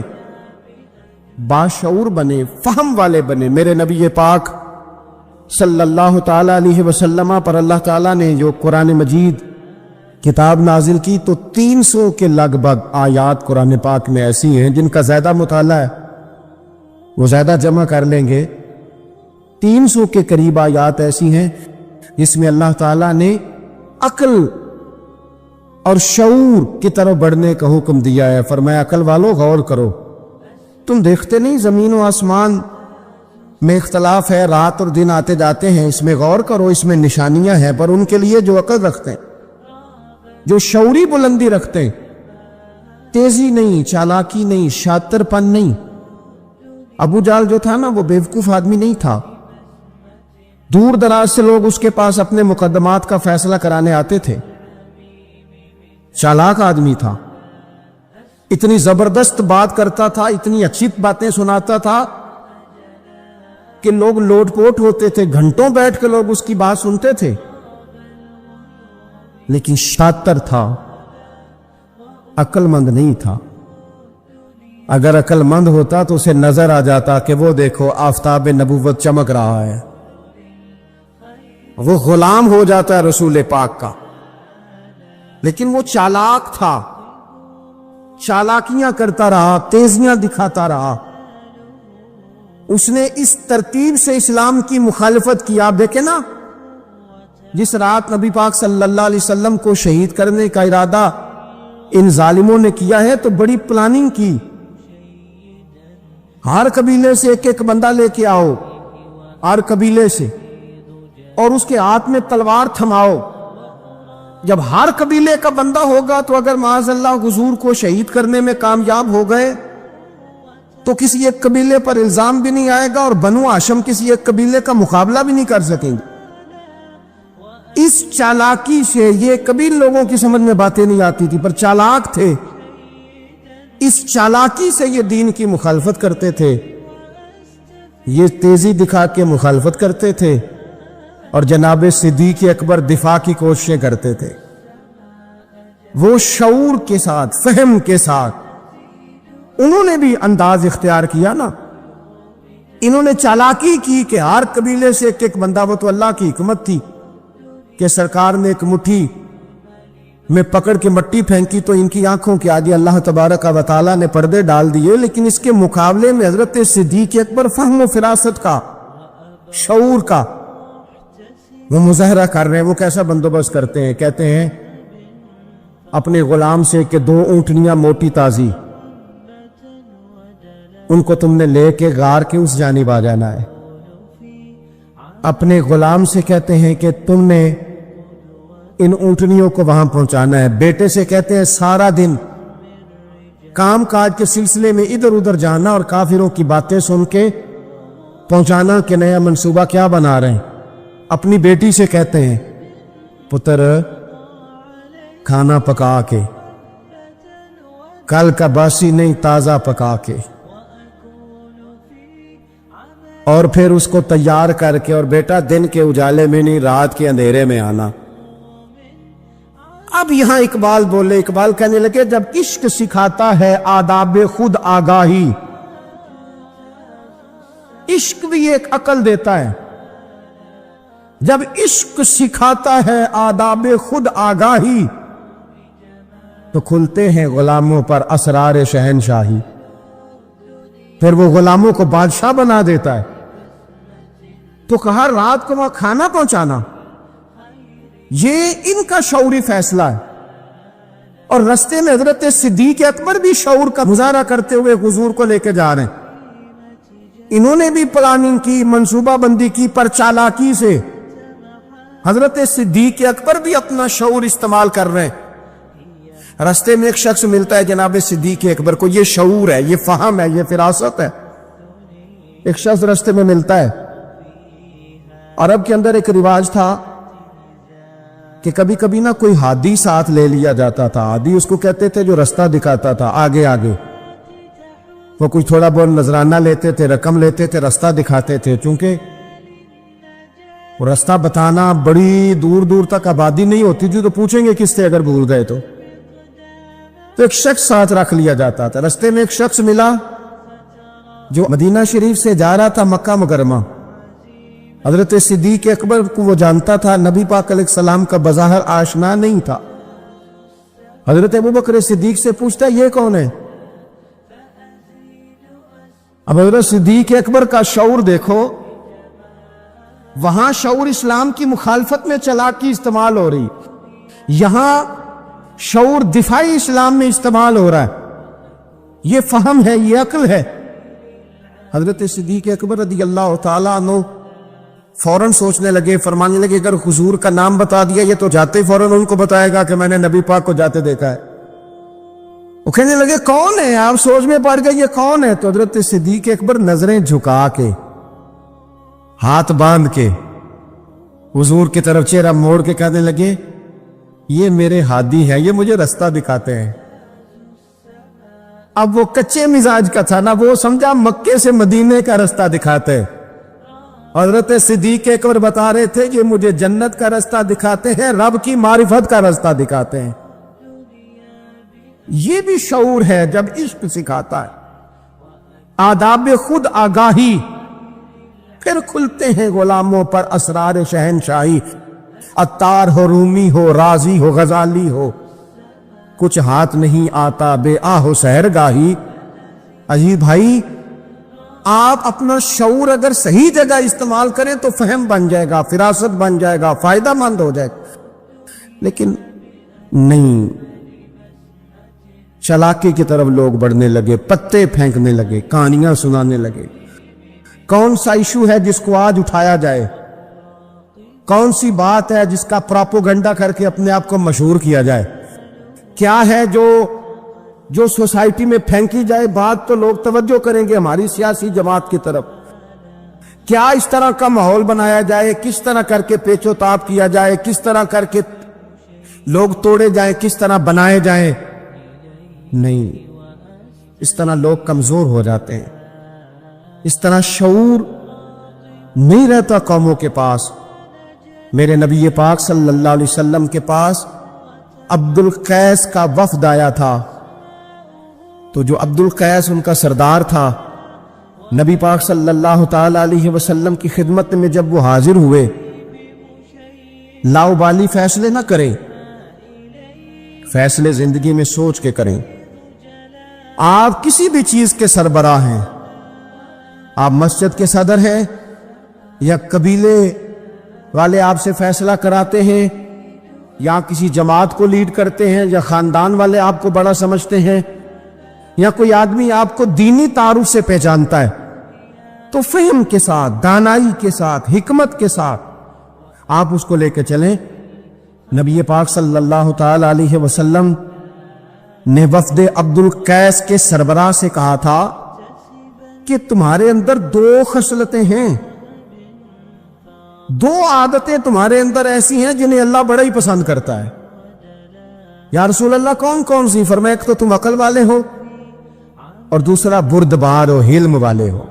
Speaker 1: باشعور بنے، فہم والے بنے. میرے نبی پاک صلی اللہ تعالی علیہ وسلم پر اللہ تعالیٰ نے جو قرآن مجید کتاب نازل کی تو 300 کے لگ بھگ آیات قرآن پاک میں ایسی ہیں جن کا زیادہ مطالعہ ہے، وہ زیادہ جمع کر لیں گے. 300 کے قریب آیات ایسی ہیں جس میں اللہ تعالیٰ نے عقل اور شعور کی طرف بڑھنے کا حکم دیا ہے. فرمایا عقل والو غور کرو، تم دیکھتے نہیں زمین و آسمان میں اختلاف ہے، رات اور دن آتے جاتے ہیں، اس میں غور کرو، اس میں نشانیاں ہیں. پر ان کے لیے جو عقل رکھتے ہیں، جو شعوری بلندی رکھتے ہیں، تیزی نہیں، چالاکی نہیں، شاطر پن نہیں. ابو جہل جو تھا نا وہ بیوقوف آدمی نہیں تھا. دور دراز سے لوگ اس کے پاس اپنے مقدمات کا فیصلہ کرانے آتے تھے. چالاک آدمی تھا، اتنی زبردست بات کرتا تھا، اتنی اچھی باتیں سناتا تھا کہ لوگ لوٹ پوٹ ہوتے تھے، گھنٹوں بیٹھ کے لوگ اس کی بات سنتے تھے. لیکن شاطر تھا، عقل مند نہیں تھا. اگر عقل مند ہوتا تو اسے نظر آ جاتا کہ وہ دیکھو آفتاب نبوت چمک رہا ہے، وہ غلام ہو جاتا ہے رسول پاک کا. لیکن وہ چالاک تھا، چالاکیاں کرتا رہا، تیزیاں دکھاتا رہا. اس نے اس ترتیب سے اسلام کی مخالفت کی. آپ دیکھیں نا، جس رات نبی پاک صلی اللہ علیہ وسلم کو شہید کرنے کا ارادہ ان ظالموں نے کیا ہے تو بڑی پلاننگ کی. ہر قبیلے سے ایک ایک بندہ لے کے آؤ، ہر قبیلے سے، اور اس کے ہاتھ میں تلوار تھماؤ. جب ہر قبیلے کا بندہ ہوگا تو اگر معاذ اللہ حضور کو شہید کرنے میں کامیاب ہو گئے تو کسی ایک قبیلے پر الزام بھی نہیں آئے گا اور بنو ہاشم کسی ایک قبیلے کا مقابلہ بھی نہیں کر سکیں گے. اس چالاکی سے یہ کبھی لوگوں کی سمجھ میں باتیں نہیں آتی تھی، پر چالاک تھے. اس چالاکی سے یہ دین کی مخالفت کرتے تھے، یہ تیزی دکھا کے مخالفت کرتے تھے، اور جناب صدیق اکبر دفاع کی کوششیں کرتے تھے. وہ شعور کے ساتھ، فہم کے ساتھ انہوں نے بھی انداز اختیار کیا نا. انہوں نے چالاکی کی کہ ہر قبیلے سے ایک ایک بندہ. وہ تو اللہ کی حکمت تھی کہ سرکار نے ایک مٹھی میں پکڑ کے مٹی پھینکی تو ان کی آنکھوں کے آگے اللہ تبارک و تعالیٰ نے پردے ڈال دیے. لیکن اس کے مقابلے میں حضرت صدیق اکبر فہم و فراست کا، شعور کا وہ مظاہرہ کر رہے ہیں. وہ کیسا بندوبست کرتے ہیں؟ کہتے ہیں اپنے غلام سے کہ 2 اونٹنیاں موٹی تازی، ان کو تم نے لے کے غار کے اس جانب آ جانا ہے. اپنے غلام سے کہتے ہیں کہ تم نے ان اونٹنیوں کو وہاں پہنچانا ہے. بیٹے سے کہتے ہیں سارا دن کام کاج کے سلسلے میں ادھر ادھر جانا اور کافروں کی باتیں سن کے پہنچانا کہ نیا منصوبہ کیا بنا رہے ہیں. اپنی بیٹی سے کہتے ہیں پتر کھانا پکا کے، کل کا باسی نہیں تازہ پکا کے، اور پھر اس کو تیار کر کے، اور بیٹا دن کے اجالے میں نہیں رات کے اندھیرے میں آنا. اب یہاں اقبال بولے، اقبال کہنے لگے جب عشق سکھاتا ہے آداب خود آگاہی، عشق بھی ایک عقل دیتا ہے. جب عشق سکھاتا ہے آداب خود آگاہی تو کھلتے ہیں غلاموں پر اسرار شہنشاہی. پھر وہ غلاموں کو بادشاہ بنا دیتا ہے. تو کہا رات کو وہاں کھانا پہنچانا، یہ ان کا شعوری فیصلہ ہے. اور رستے میں حضرت صدیق اکبر بھی شعور کا مظاہرہ کرتے ہوئے حضور کو لے کے جا رہے ہیں. انہوں نے بھی پلاننگ کی، منصوبہ بندی کی، پر چالاکی سے. حضرت صدیق اکبر بھی اپنا شعور استعمال کر رہے ہیں. رستے میں ایک شخص ملتا ہے جناب صدیق اکبر کو، یہ شعور ہے، یہ فہم ہے، یہ فراست ہے. ایک شخص رستے میں ملتا ہے. عرب کے اندر ایک رواج تھا کہ کبھی کبھی نہ کوئی ہادی ساتھ لے لیا جاتا تھا. ہادی اس کو کہتے تھے جو رستہ دکھاتا تھا آگے آگے. وہ کچھ تھوڑا بہت نذرانہ لیتے تھے، رقم لیتے تھے، رستہ دکھاتے تھے. چونکہ وہ رستہ بتانا بڑی دور دور تک آبادی نہیں ہوتی تھی تو پوچھیں گے کس سے اگر بھول گئے تو ایک شخص ساتھ رکھ لیا جاتا تھا. رستے میں ایک شخص ملا جو مدینہ شریف سے جا رہا تھا مکہ مکرمہ. حضرت صدیق اکبر کو وہ جانتا تھا، نبی پاک علیہ السلام کا بظاہر آشنا نہیں تھا. حضرت ابوبکر صدیق سے پوچھتا ہے یہ کون ہے؟ اب حضرت صدیق اکبر کا شعور دیکھو، وہاں شعور اسلام کی مخالفت میں چالاکی استعمال ہو رہی، یہاں شعور دفاعی اسلام میں استعمال ہو رہا ہے. یہ فہم ہے، یہ عقل ہے. حضرت صدیق اکبر رضی اللہ تعالیٰ عنہ فوراً سوچنے لگے، فرمانے لگے اگر حضور کا نام بتا دیا یہ تو جاتے ہی فوراً ان کو بتائے گا کہ میں نے نبی پاک کو جاتے دیکھا ہے. وہ کہنے لگے کون ہے؟ آپ سوچ میں پڑ گئے یہ کون ہے؟ تو حضرت صدیق اکبر نظریں جھکا کے، ہاتھ باندھ کے حضور کی طرف چہرہ موڑ کے کہنے لگے یہ میرے ہادی ہیں، یہ مجھے رستہ دکھاتے ہیں. اب وہ کچے مزاج کا تھا نا، وہ سمجھا مکے سے مدینے کا رستہ دکھاتے. حضرت صدیق اکبر بتا رہے تھے کہ مجھے جنت کا رستہ دکھاتے ہیں، رب کی معرفت کا رستہ دکھاتے ہیں. یہ بھی شعور ہے جب عشق سکھاتا ہے آداب خود آگاہی. پھر کھلتے ہیں غلاموں پر اسرار شہنشاہی. عطار ہو، رومی ہو، رازی ہو، غزالی ہو، کچھ ہاتھ نہیں آتا بے آہ سحر گاہی. عجیب بھائی، آپ اپنا شعور اگر صحیح جگہ استعمال کریں تو فہم بن جائے گا، فراست بن جائے گا، فائدہ مند ہو جائے گا. لیکن نہیں، چالاکی کی طرف لوگ بڑھنے لگے، پتے پھینکنے لگے، کہانیاں سنانے لگے. کون سا ایشو ہے جس کو آج اٹھایا جائے؟ کون سی بات ہے جس کا پراپوگنڈا کر کے اپنے آپ کو مشہور کیا جائے؟ کیا ہے جو سوسائٹی میں پھینکی جائے بات تو لوگ توجہ کریں گے ہماری سیاسی جماعت کی طرف؟ کیا اس طرح کا ماحول بنایا جائے؟ کس طرح کر کے پیچ و تاب کیا جائے؟ کس طرح کر کے لوگ توڑے جائیں؟ کس طرح بنائے جائیں؟ نہیں، اس طرح لوگ کمزور ہو جاتے ہیں. اس طرح شعور نہیں رہتا قوموں کے پاس. میرے نبی پاک صلی اللہ علیہ وسلم کے پاس عبد القیس کا وفد آیا تھا. تو جو عبد القیس ان کا سردار تھا، نبی پاک صلی اللہ تعالی علیہ وسلم کی خدمت میں جب وہ حاضر ہوئے، لاؤبالی فیصلے نہ کریں، فیصلے زندگی میں سوچ کے کریں. آپ کسی بھی چیز کے سربراہ ہیں، آپ مسجد کے صدر ہیں یا قبیلے والے آپ سے فیصلہ کراتے ہیں، یا کسی جماعت کو لیڈ کرتے ہیں، یا خاندان والے آپ کو بڑا سمجھتے ہیں، یا کوئی آدمی آپ کو دینی تعارف سے پہچانتا ہے، تو فہم کے ساتھ، دانائی کے ساتھ، حکمت کے ساتھ آپ اس کو لے کے چلیں. نبی پاک صلی اللہ تعالی علیہ وسلم نے وفد عبد القیس کے سربراہ سے کہا تھا کہ تمہارے اندر دو خصلتیں ہیں، دو عادتیں تمہارے اندر ایسی ہیں جنہیں اللہ بڑا ہی پسند کرتا ہے۔ یا رسول اللہ کون کون سی؟ فرمایا ایک تو تم عقل والے ہو اور دوسرا بردبار ہو، حلم والے ہو۔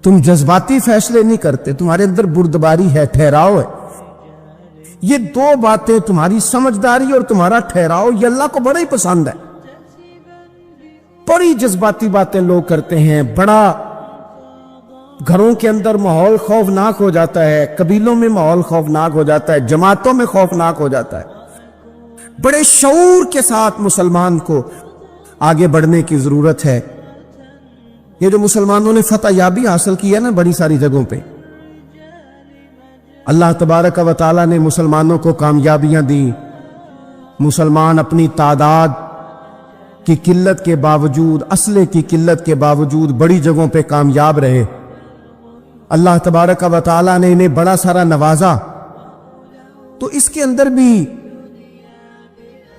Speaker 1: تم جذباتی فیصلے نہیں کرتے، تمہارے اندر بردباری ہے، ٹھہراؤ ہے۔ یہ دو باتیں، تمہاری سمجھداری اور تمہارا ٹھہراؤ، یہ اللہ کو بڑا ہی پسند ہے۔ بڑی جذباتی باتیں لوگ کرتے ہیں، بڑا گھروں کے اندر ماحول خوفناک ہو جاتا ہے، قبیلوں میں ماحول خوفناک ہو جاتا ہے، جماعتوں میں خوفناک ہو جاتا ہے۔ بڑے شعور کے ساتھ مسلمان کو آگے بڑھنے کی ضرورت ہے۔ یہ جو مسلمانوں نے فتح یابی حاصل کی ہے نا بڑی ساری جگہوں پہ، اللہ تبارک و تعالیٰ نے مسلمانوں کو کامیابیاں دی۔ مسلمان اپنی تعداد کی قلت کے باوجود، اسلحے کی قلت کے باوجود بڑی جگہوں پہ کامیاب رہے۔ اللہ تبارک و تعالیٰ نے انہیں بڑا سارا نوازا۔ تو اس کے اندر بھی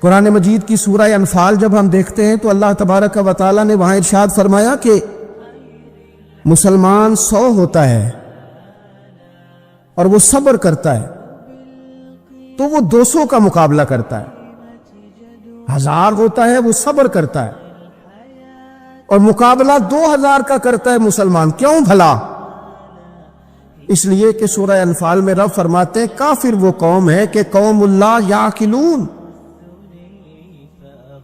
Speaker 1: قرآن مجید کی سورہ انفال جب ہم دیکھتے ہیں تو اللہ تبارک و تعالیٰ نے وہاں ارشاد فرمایا کہ مسلمان 100 ہوتا ہے اور وہ صبر کرتا ہے تو وہ 200 کا مقابلہ کرتا ہے۔ 1000 ہوتا ہے وہ صبر کرتا ہے اور مقابلہ 2000 کا کرتا ہے مسلمان۔ کیوں بھلا؟ اس لیے کہ سورہ انفال میں رب فرماتے ہیں کافر وہ قوم ہے کہ قوم اللہ یعقلون،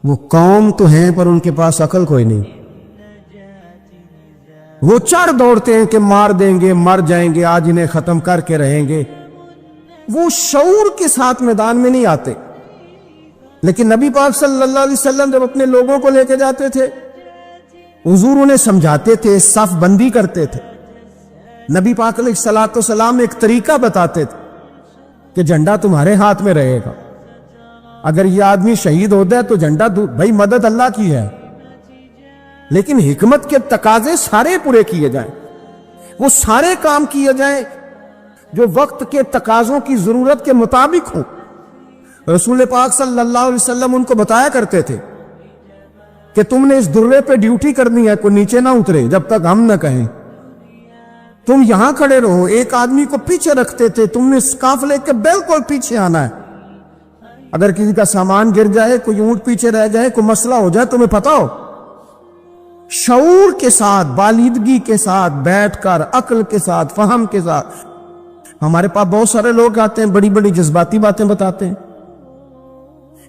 Speaker 1: وہ قوم تو ہیں پر ان کے پاس عقل کوئی نہیں۔ وہ چڑھ دوڑتے ہیں کہ مار دیں گے، مر جائیں گے، آج انہیں ختم کر کے رہیں گے۔ وہ شعور کے ساتھ میدان میں نہیں آتے۔ لیکن نبی پاک صلی اللہ علیہ وسلم جب اپنے لوگوں کو لے کے جاتے تھے، حضور انہیں سمجھاتے تھے، صف بندی کرتے تھے۔ نبی پاک علیہ الصلوۃ والسلام ایک طریقہ بتاتے تھے کہ جھنڈا تمہارے ہاتھ میں رہے گا، اگر یہ آدمی شہید ہوتا ہے تو جھنڈا بھائی مدد اللہ کی ہے، لیکن حکمت کے تقاضے سارے پورے کیے جائیں، وہ سارے کام کیے جائیں جو وقت کے تقاضوں کی ضرورت کے مطابق ہوں۔ رسول پاک صلی اللہ علیہ وسلم ان کو بتایا کرتے تھے کہ تم نے اس درے پہ ڈیوٹی کرنی ہے، کوئی نیچے نہ اترے جب تک ہم نہ کہیں، تم یہاں کھڑے رہو۔ ایک آدمی کو پیچھے رکھتے تھے، تم نے اس قافلے کے بالکل پیچھے آنا ہے۔ اگر کسی کا سامان گر جائے، کوئی اونٹ پیچھے رہ جائے، کوئی مسئلہ ہو جائے، تمہیں پتا ہو۔ شعور کے ساتھ، بالیدگی کے ساتھ بیٹھ کر، عقل کے ساتھ، فہم کے ساتھ۔ ہمارے پاس بہت سارے لوگ آتے ہیں، بڑی بڑی جذباتی باتیں بتاتے ہیں،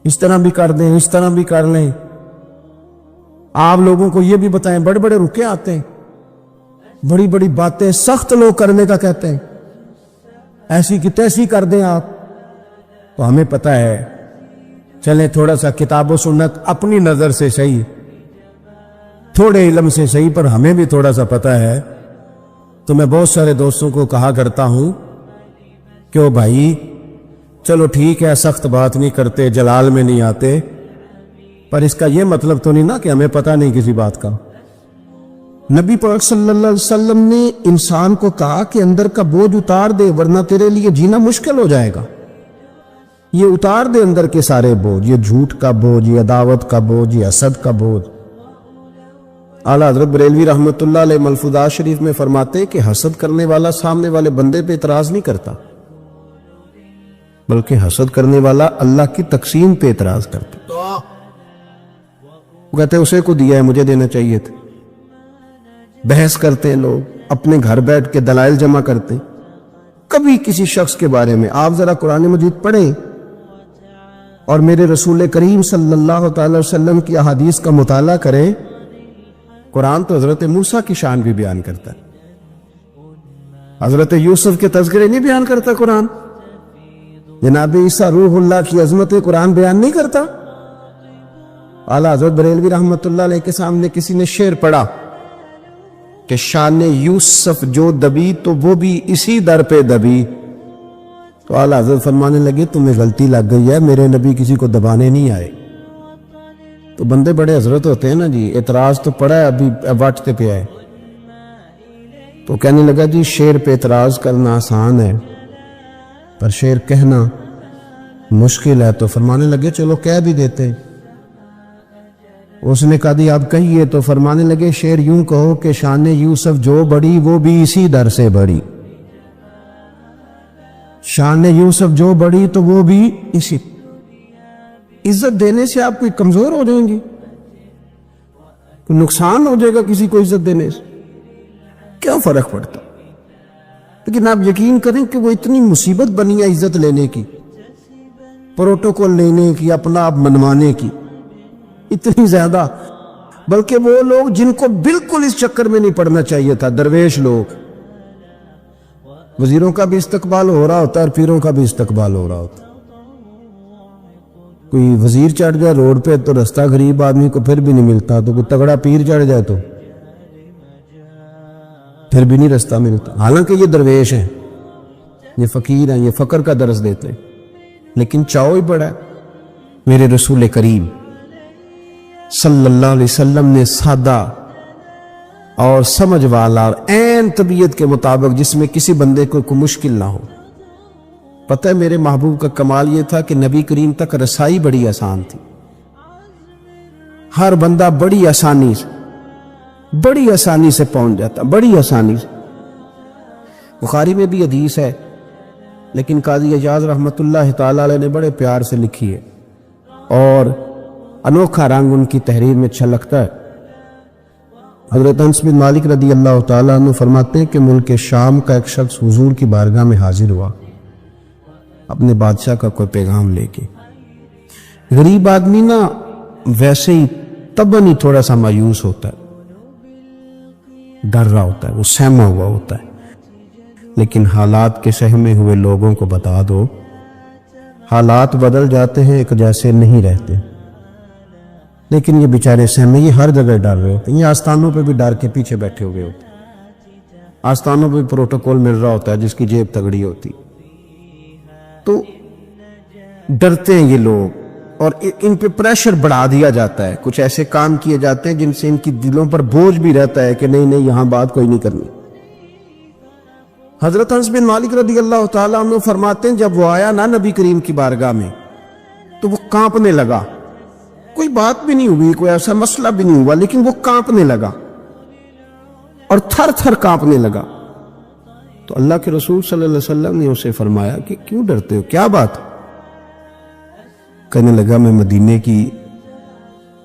Speaker 1: اس طرح بھی کر دیں، اس طرح بھی کر لیں۔ آپ لوگوں کو یہ بھی بتائیں، بڑے بڑے رکے آتے ہیں، بڑی بڑی باتیں سخت لوگ کرنے کا کہتے ہیں، ایسی کی تیسی کر دیں آپ۔ تو ہمیں پتہ ہے، چلیں تھوڑا سا کتاب و سنت اپنی نظر سے صحیح، تھوڑے علم سے صحیح، پر ہمیں بھی تھوڑا سا پتہ ہے۔ تو میں بہت سارے دوستوں کو کہا کرتا ہوں کہ او بھائی چلو ٹھیک ہے، سخت بات نہیں کرتے، جلال میں نہیں آتے، پر اس کا یہ مطلب تو نہیں نا کہ ہمیں پتہ نہیں کسی بات کا۔ نبی پاک صلی اللہ علیہ وسلم نے انسان کو کہا کہ اندر کا بوجھ اتار دے ورنہ تیرے لیے جینا مشکل ہو جائے گا۔ یہ اتار دے اندر کے سارے بوجھ، یہ جھوٹ کا بوجھ، یہ عداوت کا بوجھ، یہ حسد کا بوجھ۔ اعلیٰ حضرت بریلوی رحمۃ اللہ علیہ ملفوظات شریف میں فرماتے کہ حسد کرنے والا سامنے والے بندے پہ اعتراض نہیں کرتا، بلکہ حسد کرنے والا اللہ کی تقسیم پہ اعتراض کرتا۔ وہ کہتے ہیں اسے کو دیا ہے، مجھے دینا چاہیے تھا۔ بحث کرتے ہیں لوگ، اپنے گھر بیٹھ کے دلائل جمع کرتے ہیں۔ کبھی کسی شخص کے بارے میں آپ ذرا قرآن مجید پڑھیں اور میرے رسول کریم صلی اللہ تعالی وسلم کی احادیث کا مطالعہ کریں۔ قرآن تو حضرت موسیٰ کی شان بھی بیان کرتا ہے، حضرت یوسف کے تذکرے نہیں بیان کرتا قرآن، جناب عیسیٰ روح اللہ کی عظمت قرآن بیان نہیں کرتا۔ اعلیٰ حضرت بریلوی رحمۃ اللہ علیہ کے سامنے کسی نے شعر پڑھا کہ شان یوسف جو دبی تو وہ بھی اسی در پہ دبی، تو اعلیٰ حضرت فرمانے لگے تمہیں غلطی لگ گئی ہے، میرے نبی کسی کو دبانے نہیں آئے۔ تو بندے بڑے حضرت ہوتے ہیں نا جی، اعتراض تو پڑا ہے، ابھی واٹتے پہ آئے۔ تو کہنے لگا جی شعر پہ اعتراض کرنا آسان ہے پر شعر کہنا مشکل ہے، تو فرمانے لگے چلو کہہ بھی دیتے۔ اس نے کہا دی آپ کہیے، تو فرمانے لگے شعر یوں کہو کہ شان یوسف جو بڑی وہ بھی اسی در سے بڑی، شان یوسف جو بڑی تو وہ بھی اسی۔ عزت دینے سے آپ کوئی کمزور ہو جائیں گے؟ کوئی نقصان ہو جائے گا کسی کو عزت دینے سے؟ کیا فرق پڑتا؟ لیکن آپ یقین کریں کہ وہ اتنی مصیبت بنی ہے عزت لینے کی، پروٹوکول لینے کی، اپنا آپ منوانے کی، اتنی زیادہ، بلکہ وہ لوگ جن کو بالکل اس چکر میں نہیں پڑنا چاہیے تھا، درویش لوگ، وزیروں کا بھی استقبال ہو رہا ہوتا ہے اور پیروں کا بھی استقبال ہو رہا ہوتا ہے۔ کوئی وزیر چڑھ جائے روڈ پہ تو رستہ غریب آدمی کو پھر بھی نہیں ملتا، تو کوئی تگڑا پیر چڑھ جائے تو پھر بھی نہیں رستہ ملتا، حالانکہ یہ درویش ہیں، یہ فقیر ہیں، یہ فقر کا درس دیتے ہیں، لیکن چاؤ ہی بڑا ہے۔ میرے رسول کریم صلی اللہ علیہ وسلم نے سادہ اور سمجھ والا اور عین طبیعت کے مطابق، جس میں کسی بندے کو کوئی مشکل نہ ہو۔ پتہ ہے میرے محبوب کا کمال یہ تھا کہ نبی کریم تک رسائی بڑی آسان تھی، ہر بندہ بڑی آسانی سے پہنچ جاتا، بڑی آسانی سے۔ بخاری میں بھی حدیث ہے، لیکن قاضی اعجاز رحمۃ اللہ تعالی علیہ نے بڑے پیار سے لکھی ہے اور انوکھا رنگ ان کی تحریر میں چھلکتا ہے۔ حضرت انس بن مالک رضی اللہ تعالیٰ عنہ فرماتے ہیں کہ ملک شام کا ایک شخص حضور کی بارگاہ میں حاضر ہوا اپنے بادشاہ کا کوئی پیغام لے کے۔ غریب آدمی نا ویسے ہی طبعاً ہی تھوڑا سا مایوس ہوتا ہے، ڈر رہا ہوتا ہے، وہ سہما ہوا ہوتا ہے، لیکن حالات کے سہمے ہوئے لوگوں کو بتا دو، حالات بدل جاتے ہیں، ایک جیسے نہیں رہتے۔ لیکن یہ بیچارے سہمے، یہ ہر جگہ ڈر رہے ہوتے ہیں، یہ آستانوں پہ بھی ڈر کے پیچھے بیٹھے ہوئے ہوتے ہیں، آستانوں پہ پروٹوکول مل رہا ہوتا ہے جس کی جیب تگڑی ہوتی، تو ڈرتے ہیں یہ لوگ، اور ان پہ پریشر بڑھا دیا جاتا ہے، کچھ ایسے کام کیے جاتے ہیں جن سے ان کی دلوں پر بوجھ بھی رہتا ہے کہ نہیں یہاں بات کوئی نہیں کرنی۔ حضرت انس بن مالک رضی اللہ تعالیٰ عنہ فرماتے ہیں جب وہ آیا نا نبی کریم کی بارگاہ میں تو وہ کانپنے لگا، کوئی بات بھی نہیں ہوئی، کوئی ایسا مسئلہ بھی نہیں ہوا، لیکن وہ کانپنے لگا اور تھر تھر کانپنے لگا۔ تو اللہ کے رسول صلی اللہ علیہ وسلم نے اسے فرمایا کہ کیوں ڈرتے ہو، کیا بات؟ کہنے لگا میں مدینے کی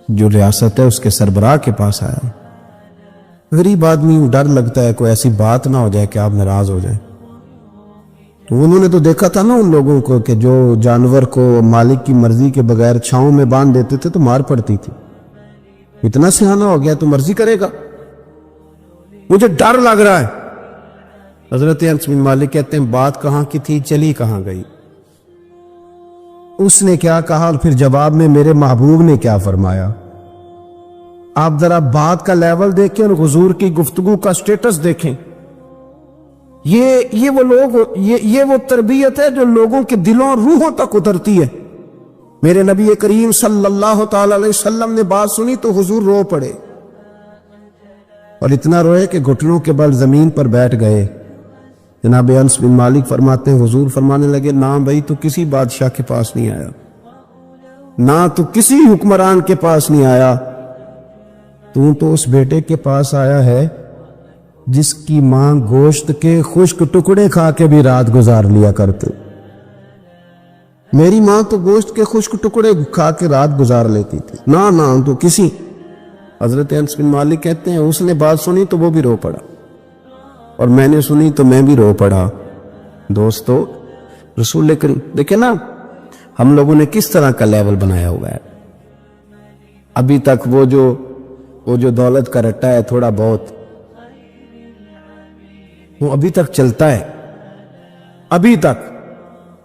Speaker 1: جو ریاست ہے اس کے سربراہ کے پاس آیا، غریب آدمی ڈر لگتا ہے کوئی ایسی بات نہ ہو جائے کہ آپ ناراض ہو جائیں۔ تو انہوں نے تو دیکھا تھا نا ان لوگوں کو کہ جو جانور کو مالک کی مرضی کے بغیر چھاؤں میں باندھ دیتے تھے تو مار پڑتی تھی، اتنا سیانہ ہو گیا تو مرضی کرے گا، مجھے ڈر لگ رہا ہے۔ حضرت انس بن مالک کہتے ہیں بات کہاں کی تھی، چلی کہاں گئی؟ اس نے کیا کہا اور پھر جواب میں میرے محبوب نے کیا فرمایا؟ آپ ذرا بات کا لیول دیکھیں اور حضور کی گفتگو کا سٹیٹس دیکھیں۔ یہ وہ لوگ، یہ وہ تربیت ہے جو لوگوں کے دلوں اور روحوں تک اترتی ہے۔ میرے نبی کریم صلی اللہ تعالی علیہ وسلم نے بات سنی تو حضور رو پڑے، اور اتنا روئے کہ گھٹنوں کے بل زمین پر بیٹھ گئے۔ جناب انس بن مالک فرماتے ہیں حضور فرمانے لگے نہ بھائی تو کسی بادشاہ کے پاس نہیں آیا، نہ تو کسی حکمران کے پاس نہیں آیا، تو اس بیٹے کے پاس آیا ہے جس کی ماں گوشت کے خشک ٹکڑے کھا کے بھی رات گزار لیا کرتے۔ میری ماں تو گوشت کے خشک ٹکڑے کھا کے رات گزار لیتی تھی، نہ تو کسی۔ حضرت انس بن مالک کہتے ہیں اس نے بات سنی تو وہ بھی رو پڑا، اور میں نے سنی تو میں بھی رو پڑا۔ دوستو رسول کریم دیکھیں نا ہم لوگوں نے کس طرح کا لیول بنایا ہوا ہے۔ ابھی تک وہ جو دولت کا رٹا ہے تھوڑا بہت، وہ ابھی تک چلتا ہے۔ ابھی تک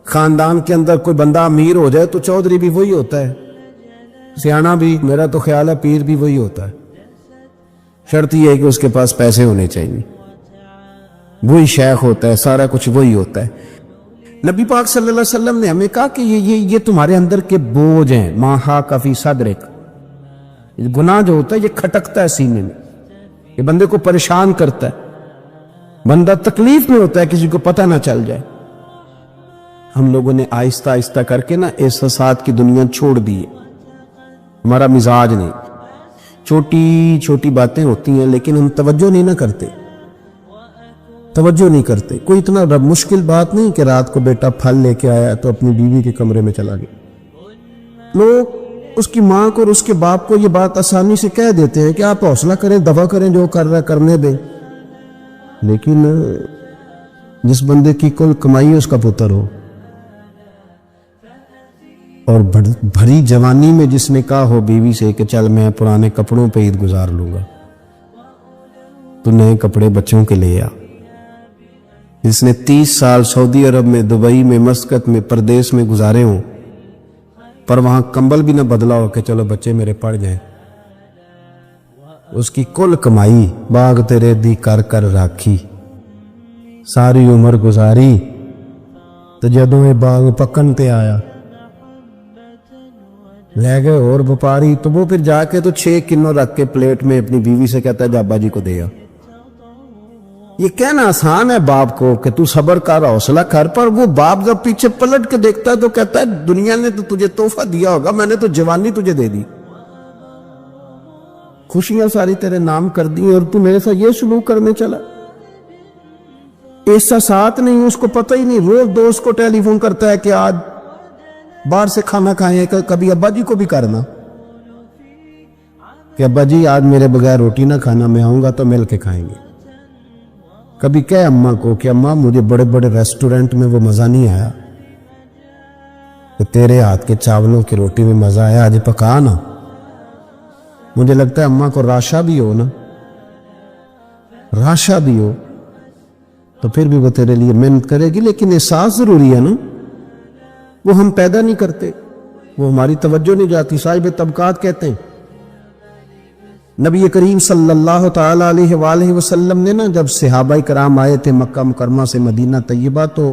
Speaker 1: خاندان کے اندر کوئی بندہ امیر ہو جائے تو چودھری بھی وہی ہوتا ہے، سیانا بھی، میرا تو خیال ہے پیر بھی وہی ہوتا ہے، شرط یہ ہے کہ اس کے پاس پیسے ہونے چاہیے، وہی شیخ ہوتا ہے، سارا کچھ وہی ہوتا ہے۔ نبی پاک صلی اللہ علیہ وسلم نے ہمیں کہا کہ یہ تمہارے اندر کے بوجھ ہیں، ما حاک فی صدرک، گناہ جو ہوتا ہے یہ کھٹکتا ہے سینے میں، یہ بندے کو پریشان کرتا ہے، بندہ تکلیف میں ہوتا ہے کسی کو پتہ نہ چل جائے۔ ہم لوگوں نے آہستہ آہستہ کر کے نا احساسات کی دنیا چھوڑ دی ہے، ہمارا مزاج نہیں، چھوٹی چھوٹی باتیں ہوتی ہیں لیکن ہم توجہ نہیں نہ کرتے، توجہ نہیں کرتے. کوئی اتنا مشکل بات نہیں کہ رات کو بیٹا پھل لے کے آیا تو اپنی بیوی کے کمرے میں چلا گیا. لوگ اس کی ماں کو اور اس کے باپ کو یہ بات آسانی سے کہہ دیتے ہیں کہ آپ حوصلہ کریں، دفع کریں، جو کر رہا ہے کرنے دیں. لیکن جس بندے کی کل کمائی اس کا پتر ہو اور بھری جوانی میں جس نے کہا ہو بیوی سے کہ چل میں پرانے کپڑوں پہ عید گزار لوں گا، تو نئے کپڑے بچوں کے لے آ. جس نے 30 سال سعودی عرب میں، دبئی میں، مسقط میں، پردیس میں گزارے ہوں پر وہاں کمبل بھی نہ بدلا ہو کہ چلو بچے میرے پڑ جائیں، اس کی کل کمائی باغ تیرے دی کر کر راکھی، ساری عمر گزاری تو جدوں یہ باغ پکن تے آیا لے گئے اور وپاری، تو وہ پھر جا کے تو 6 کنوں رکھ کے پلیٹ میں اپنی بیوی سے کہتا ہے جا ابا جی کو دے آ. یہ کہنا آسان ہے باپ کو کہ تو صبر کر، حوصلہ کر، پر وہ باپ جب پیچھے پلٹ کے دیکھتا ہے تو کہتا ہے دنیا نے تو تجھے تحفہ دیا ہوگا، میں نے تو جوانی تجھے دے دی، خوشیاں ساری تیرے نام کر دی اور تو میرے ساتھ یہ سلوک کرنے چلا. احساسات نہیں، اس کو پتہ ہی نہیں. روز دوست کو ٹیلی فون کرتا ہے کہ آج باہر سے کھانا کھائیں، کبھی ابا جی کو بھی کرنا کہ ابا جی آج میرے بغیر روٹی نہ کھانا، میں آؤں گا تو مل کے کھائیں گے. کبھی کہے اماں کو کہ اماں مجھے بڑے بڑے ریسٹورنٹ میں وہ مزہ نہیں آیا کہ تیرے ہاتھ کے چاولوں کی روٹی میں مزہ آیا، آج پکا نا. مجھے لگتا ہے اماں کو راشا بھی ہو نا، راشا بھی ہو تو پھر بھی وہ تیرے لیے محنت کرے گی. لیکن احساس ضروری ہے نا، وہ ہم پیدا نہیں کرتے، وہ ہماری توجہ نہیں جاتی. صاحب طبقات کہتے ہیں نبی کریم صلی اللہ تعالی علیہ وآلہ وسلم نے نا جب صحابہ کرام آئے تھے مکہ مکرمہ سے مدینہ طیبہ، تو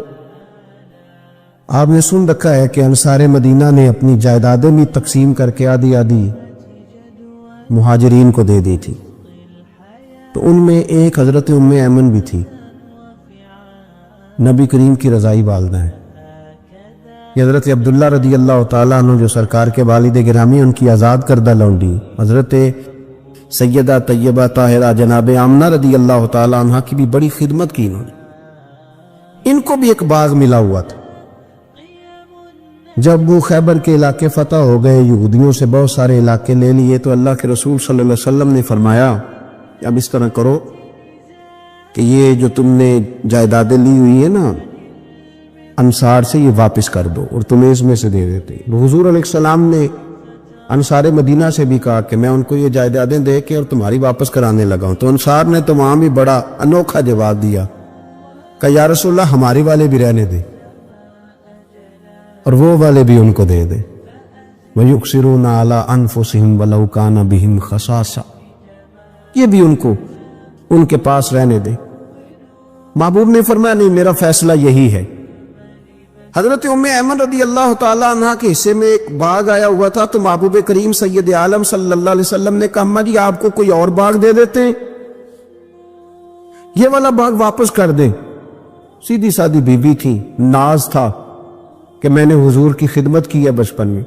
Speaker 1: آپ نے سن رکھا ہے کہ انصار مدینہ نے اپنی جائیدادیں بھی تقسیم کر کے آدھی آدھی مہاجرین کو دے دی تھی. تو ان میں ایک حضرت ام ایمن بھی تھی، نبی کریم کی رضائی والدہ ہیں. یہ حضرت عبداللہ رضی اللہ تعالیٰ عنہ جو سرکار کے والد گرامی، ان کی آزاد کردہ لونڈی حضرت سیدہ طیبہ طاہرہ جناب آمنہ رضی اللہ تعالیٰ عنہ کی بھی بڑی خدمت کی انہوں نے. ان کو بھی ایک باغ ملا ہوا تھا. جب وہ خیبر کے علاقے فتح ہو گئے، یہودیوں سے بہت سارے علاقے لے لیے، تو اللہ کے رسول صلی اللہ علیہ وسلم نے فرمایا اب اس طرح کرو کہ یہ جو تم نے جائیدادیں لی ہوئی ہیں نا انصار سے، یہ واپس کر دو اور تمہیں اس میں سے دے دیتے. حضور علیہ السلام نے انصار مدینہ سے بھی کہا کہ میں ان کو یہ جائیدادیں دے کے اور تمہاری واپس کرانے لگا ہوں. تو انصار نے تو وہاں بھی بڑا انوکھا جواب دیا کہ یا رسول اللہ ہماری والے بھی رہنے دے اور وہ والے بھی ان کو دے دے. وَيُقْصِرُونَ عَلَىٰ أَنفُسِهِمْ وَلَوْ كَانَ بِهِمْ خَصَاصَةٌ، یہ بھی ان کو ان کے پاس رہنے دے. محبوب نے فرمایا نہیں، میرا فیصلہ یہی ہے. حضرت ام ایمن رضی اللہ تعالیٰ عنہ کے حصے میں ایک باغ آیا ہوا تھا، تو محبوب کریم سید عالم صلی اللہ علیہ وسلم نے کہا اماں جی آپ کو کوئی اور باغ دے دیتے ہیں، یہ والا باغ واپس کر دیں. سیدھی سادی بیوی تھی، ناز تھا کہ میں نے حضور کی خدمت کی ہے بچپن میں،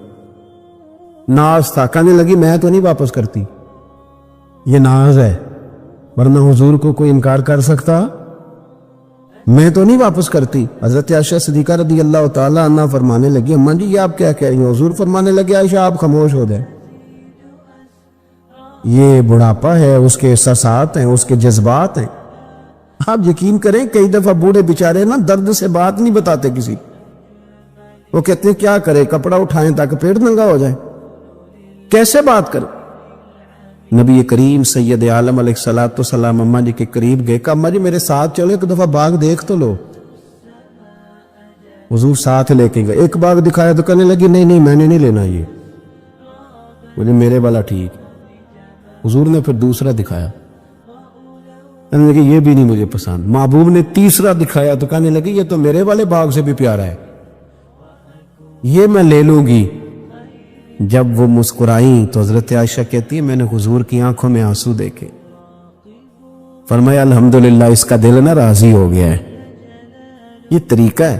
Speaker 1: ناز تھا. کہنے لگی میں تو نہیں واپس کرتی، یہ ناز ہے، ورنہ حضور کو کوئی انکار کر سکتا، میں تو نہیں واپس کرتی. حضرت عائشہ صدیقہ رضی اللہ تعالیٰ عنہ فرمانے لگی اماں جی یہ آپ کیا کہہ رہی ہیں؟ حضور فرمانے لگے عائشہ آپ خاموش ہو جائیں، یہ بڑھاپا ہے، اس کے احساسات ہیں، اس کے جذبات ہیں. آپ یقین کریں کئی دفعہ بوڑھے بیچارے نا درد سے بات نہیں بتاتے کسی، وہ کہتے ہیں کیا کرے، کپڑا اٹھائیں تاکہ پیٹ ننگا ہو جائے، کیسے بات کریں. نبی کریم سید عالم علیہ السلام اماں جی کے قریب گئے، کہا اماں جی میرے ساتھ چلو ایک دفعہ باغ دیکھ تو لو. حضور ساتھ لے کے گئے، ایک باغ دکھایا تو کہنے لگی نہیں نہیں میں نے نہیں لینا، یہ مجھے میرے والا ٹھیک. حضور نے پھر دوسرا دکھایا، کہنے لگی یہ بھی نہیں مجھے پسند. محبوب نے تیسرا دکھایا تو کہنے لگی یہ تو میرے والے باغ سے بھی پیارا ہے، یہ میں لے لوں گی. جب وہ مسکرائیں تو حضرت عائشہ کہتی ہے میں نے حضور کی آنکھوں میں آنسو دیکھے، فرمایا الحمدللہ اس کا دل نہ راضی ہو گیا ہے. یہ طریقہ ہے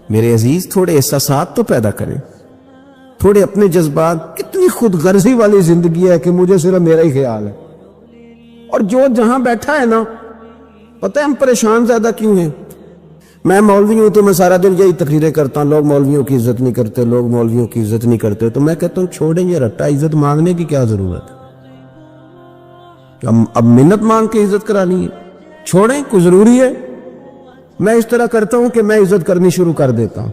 Speaker 1: میرے عزیز، تھوڑے احساسات تو پیدا کریں، تھوڑے اپنے جذبات. کتنے اتنی خود غرضی والی زندگی ہے کہ مجھے صرف میرا ہی خیال ہے. اور جو جہاں بیٹھا ہے نا، پتہ ہے ہم پریشان زیادہ کیوں ہیں؟ میں مولوی ہوں تو میں سارا دن یہی تقریریں کرتا ہوں، لوگ مولویوں کی عزت نہیں کرتے، لوگ مولویوں کی عزت نہیں کرتے. تو میں کہتا ہوں چھوڑیں یہ رٹا، عزت مانگنے کی کیا ضرورت ہے؟ اب منت مانگ کے عزت کرانی ہے؟ چھوڑیں، کوئی ضروری ہے؟ میں اس طرح کرتا ہوں کہ میں عزت کرنی شروع کر دیتا ہوں.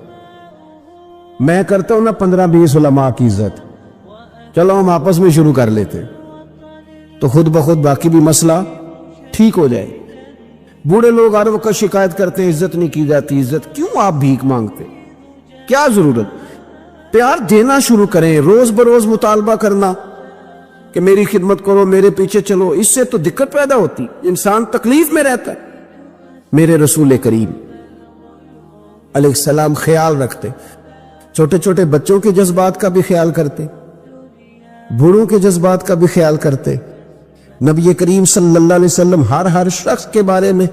Speaker 1: میں کرتا ہوں نا 15-20 علماء کی عزت، چلو ہم آپس میں شروع کر لیتے تو خود بخود باقی بھی مسئلہ ٹھیک ہو جائے. بوڑھے لوگ ہر وقت شکایت کرتے ہیں عزت نہیں کی جاتی. عزت کیوں آپ بھیک مانگتے؟ کیا ضرورت؟ پیار دینا شروع کریں، روز بروز مطالبہ کرنا کہ میری خدمت کرو، میرے پیچھے چلو. اس سے تو دقت پیدا ہوتی، انسان تکلیف میں رہتا ہے. میرے رسول کریم علیہ السلام خیال رکھتے، چھوٹے چھوٹے بچوں کے جذبات کا بھی خیال کرتے، بوڑھوں کے جذبات کا بھی خیال کرتے. نبی کریم صلی اللہ علیہ وسلم ہر شخص کے بارے میں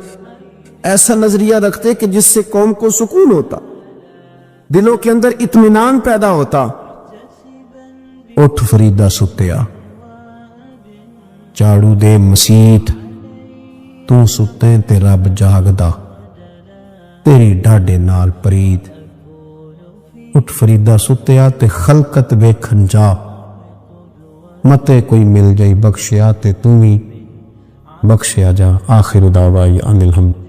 Speaker 1: ایسا نظریہ رکھتے کہ جس سے قوم کو سکون ہوتا، دلوں کے اندر اطمینان پیدا ہوتا. اٹھ فریدہ ستیا، جھاڑو دے مسیت، تو ستے تے رب جاگدا، تیری ڈاڈے نال پرید. اٹھ فریدہ ستیا تے خلقت ویکھن جا، متے کوئی مل جائی بخشیا تے تو بھی بخشیا جا. آخر دعوائی ان الحمد.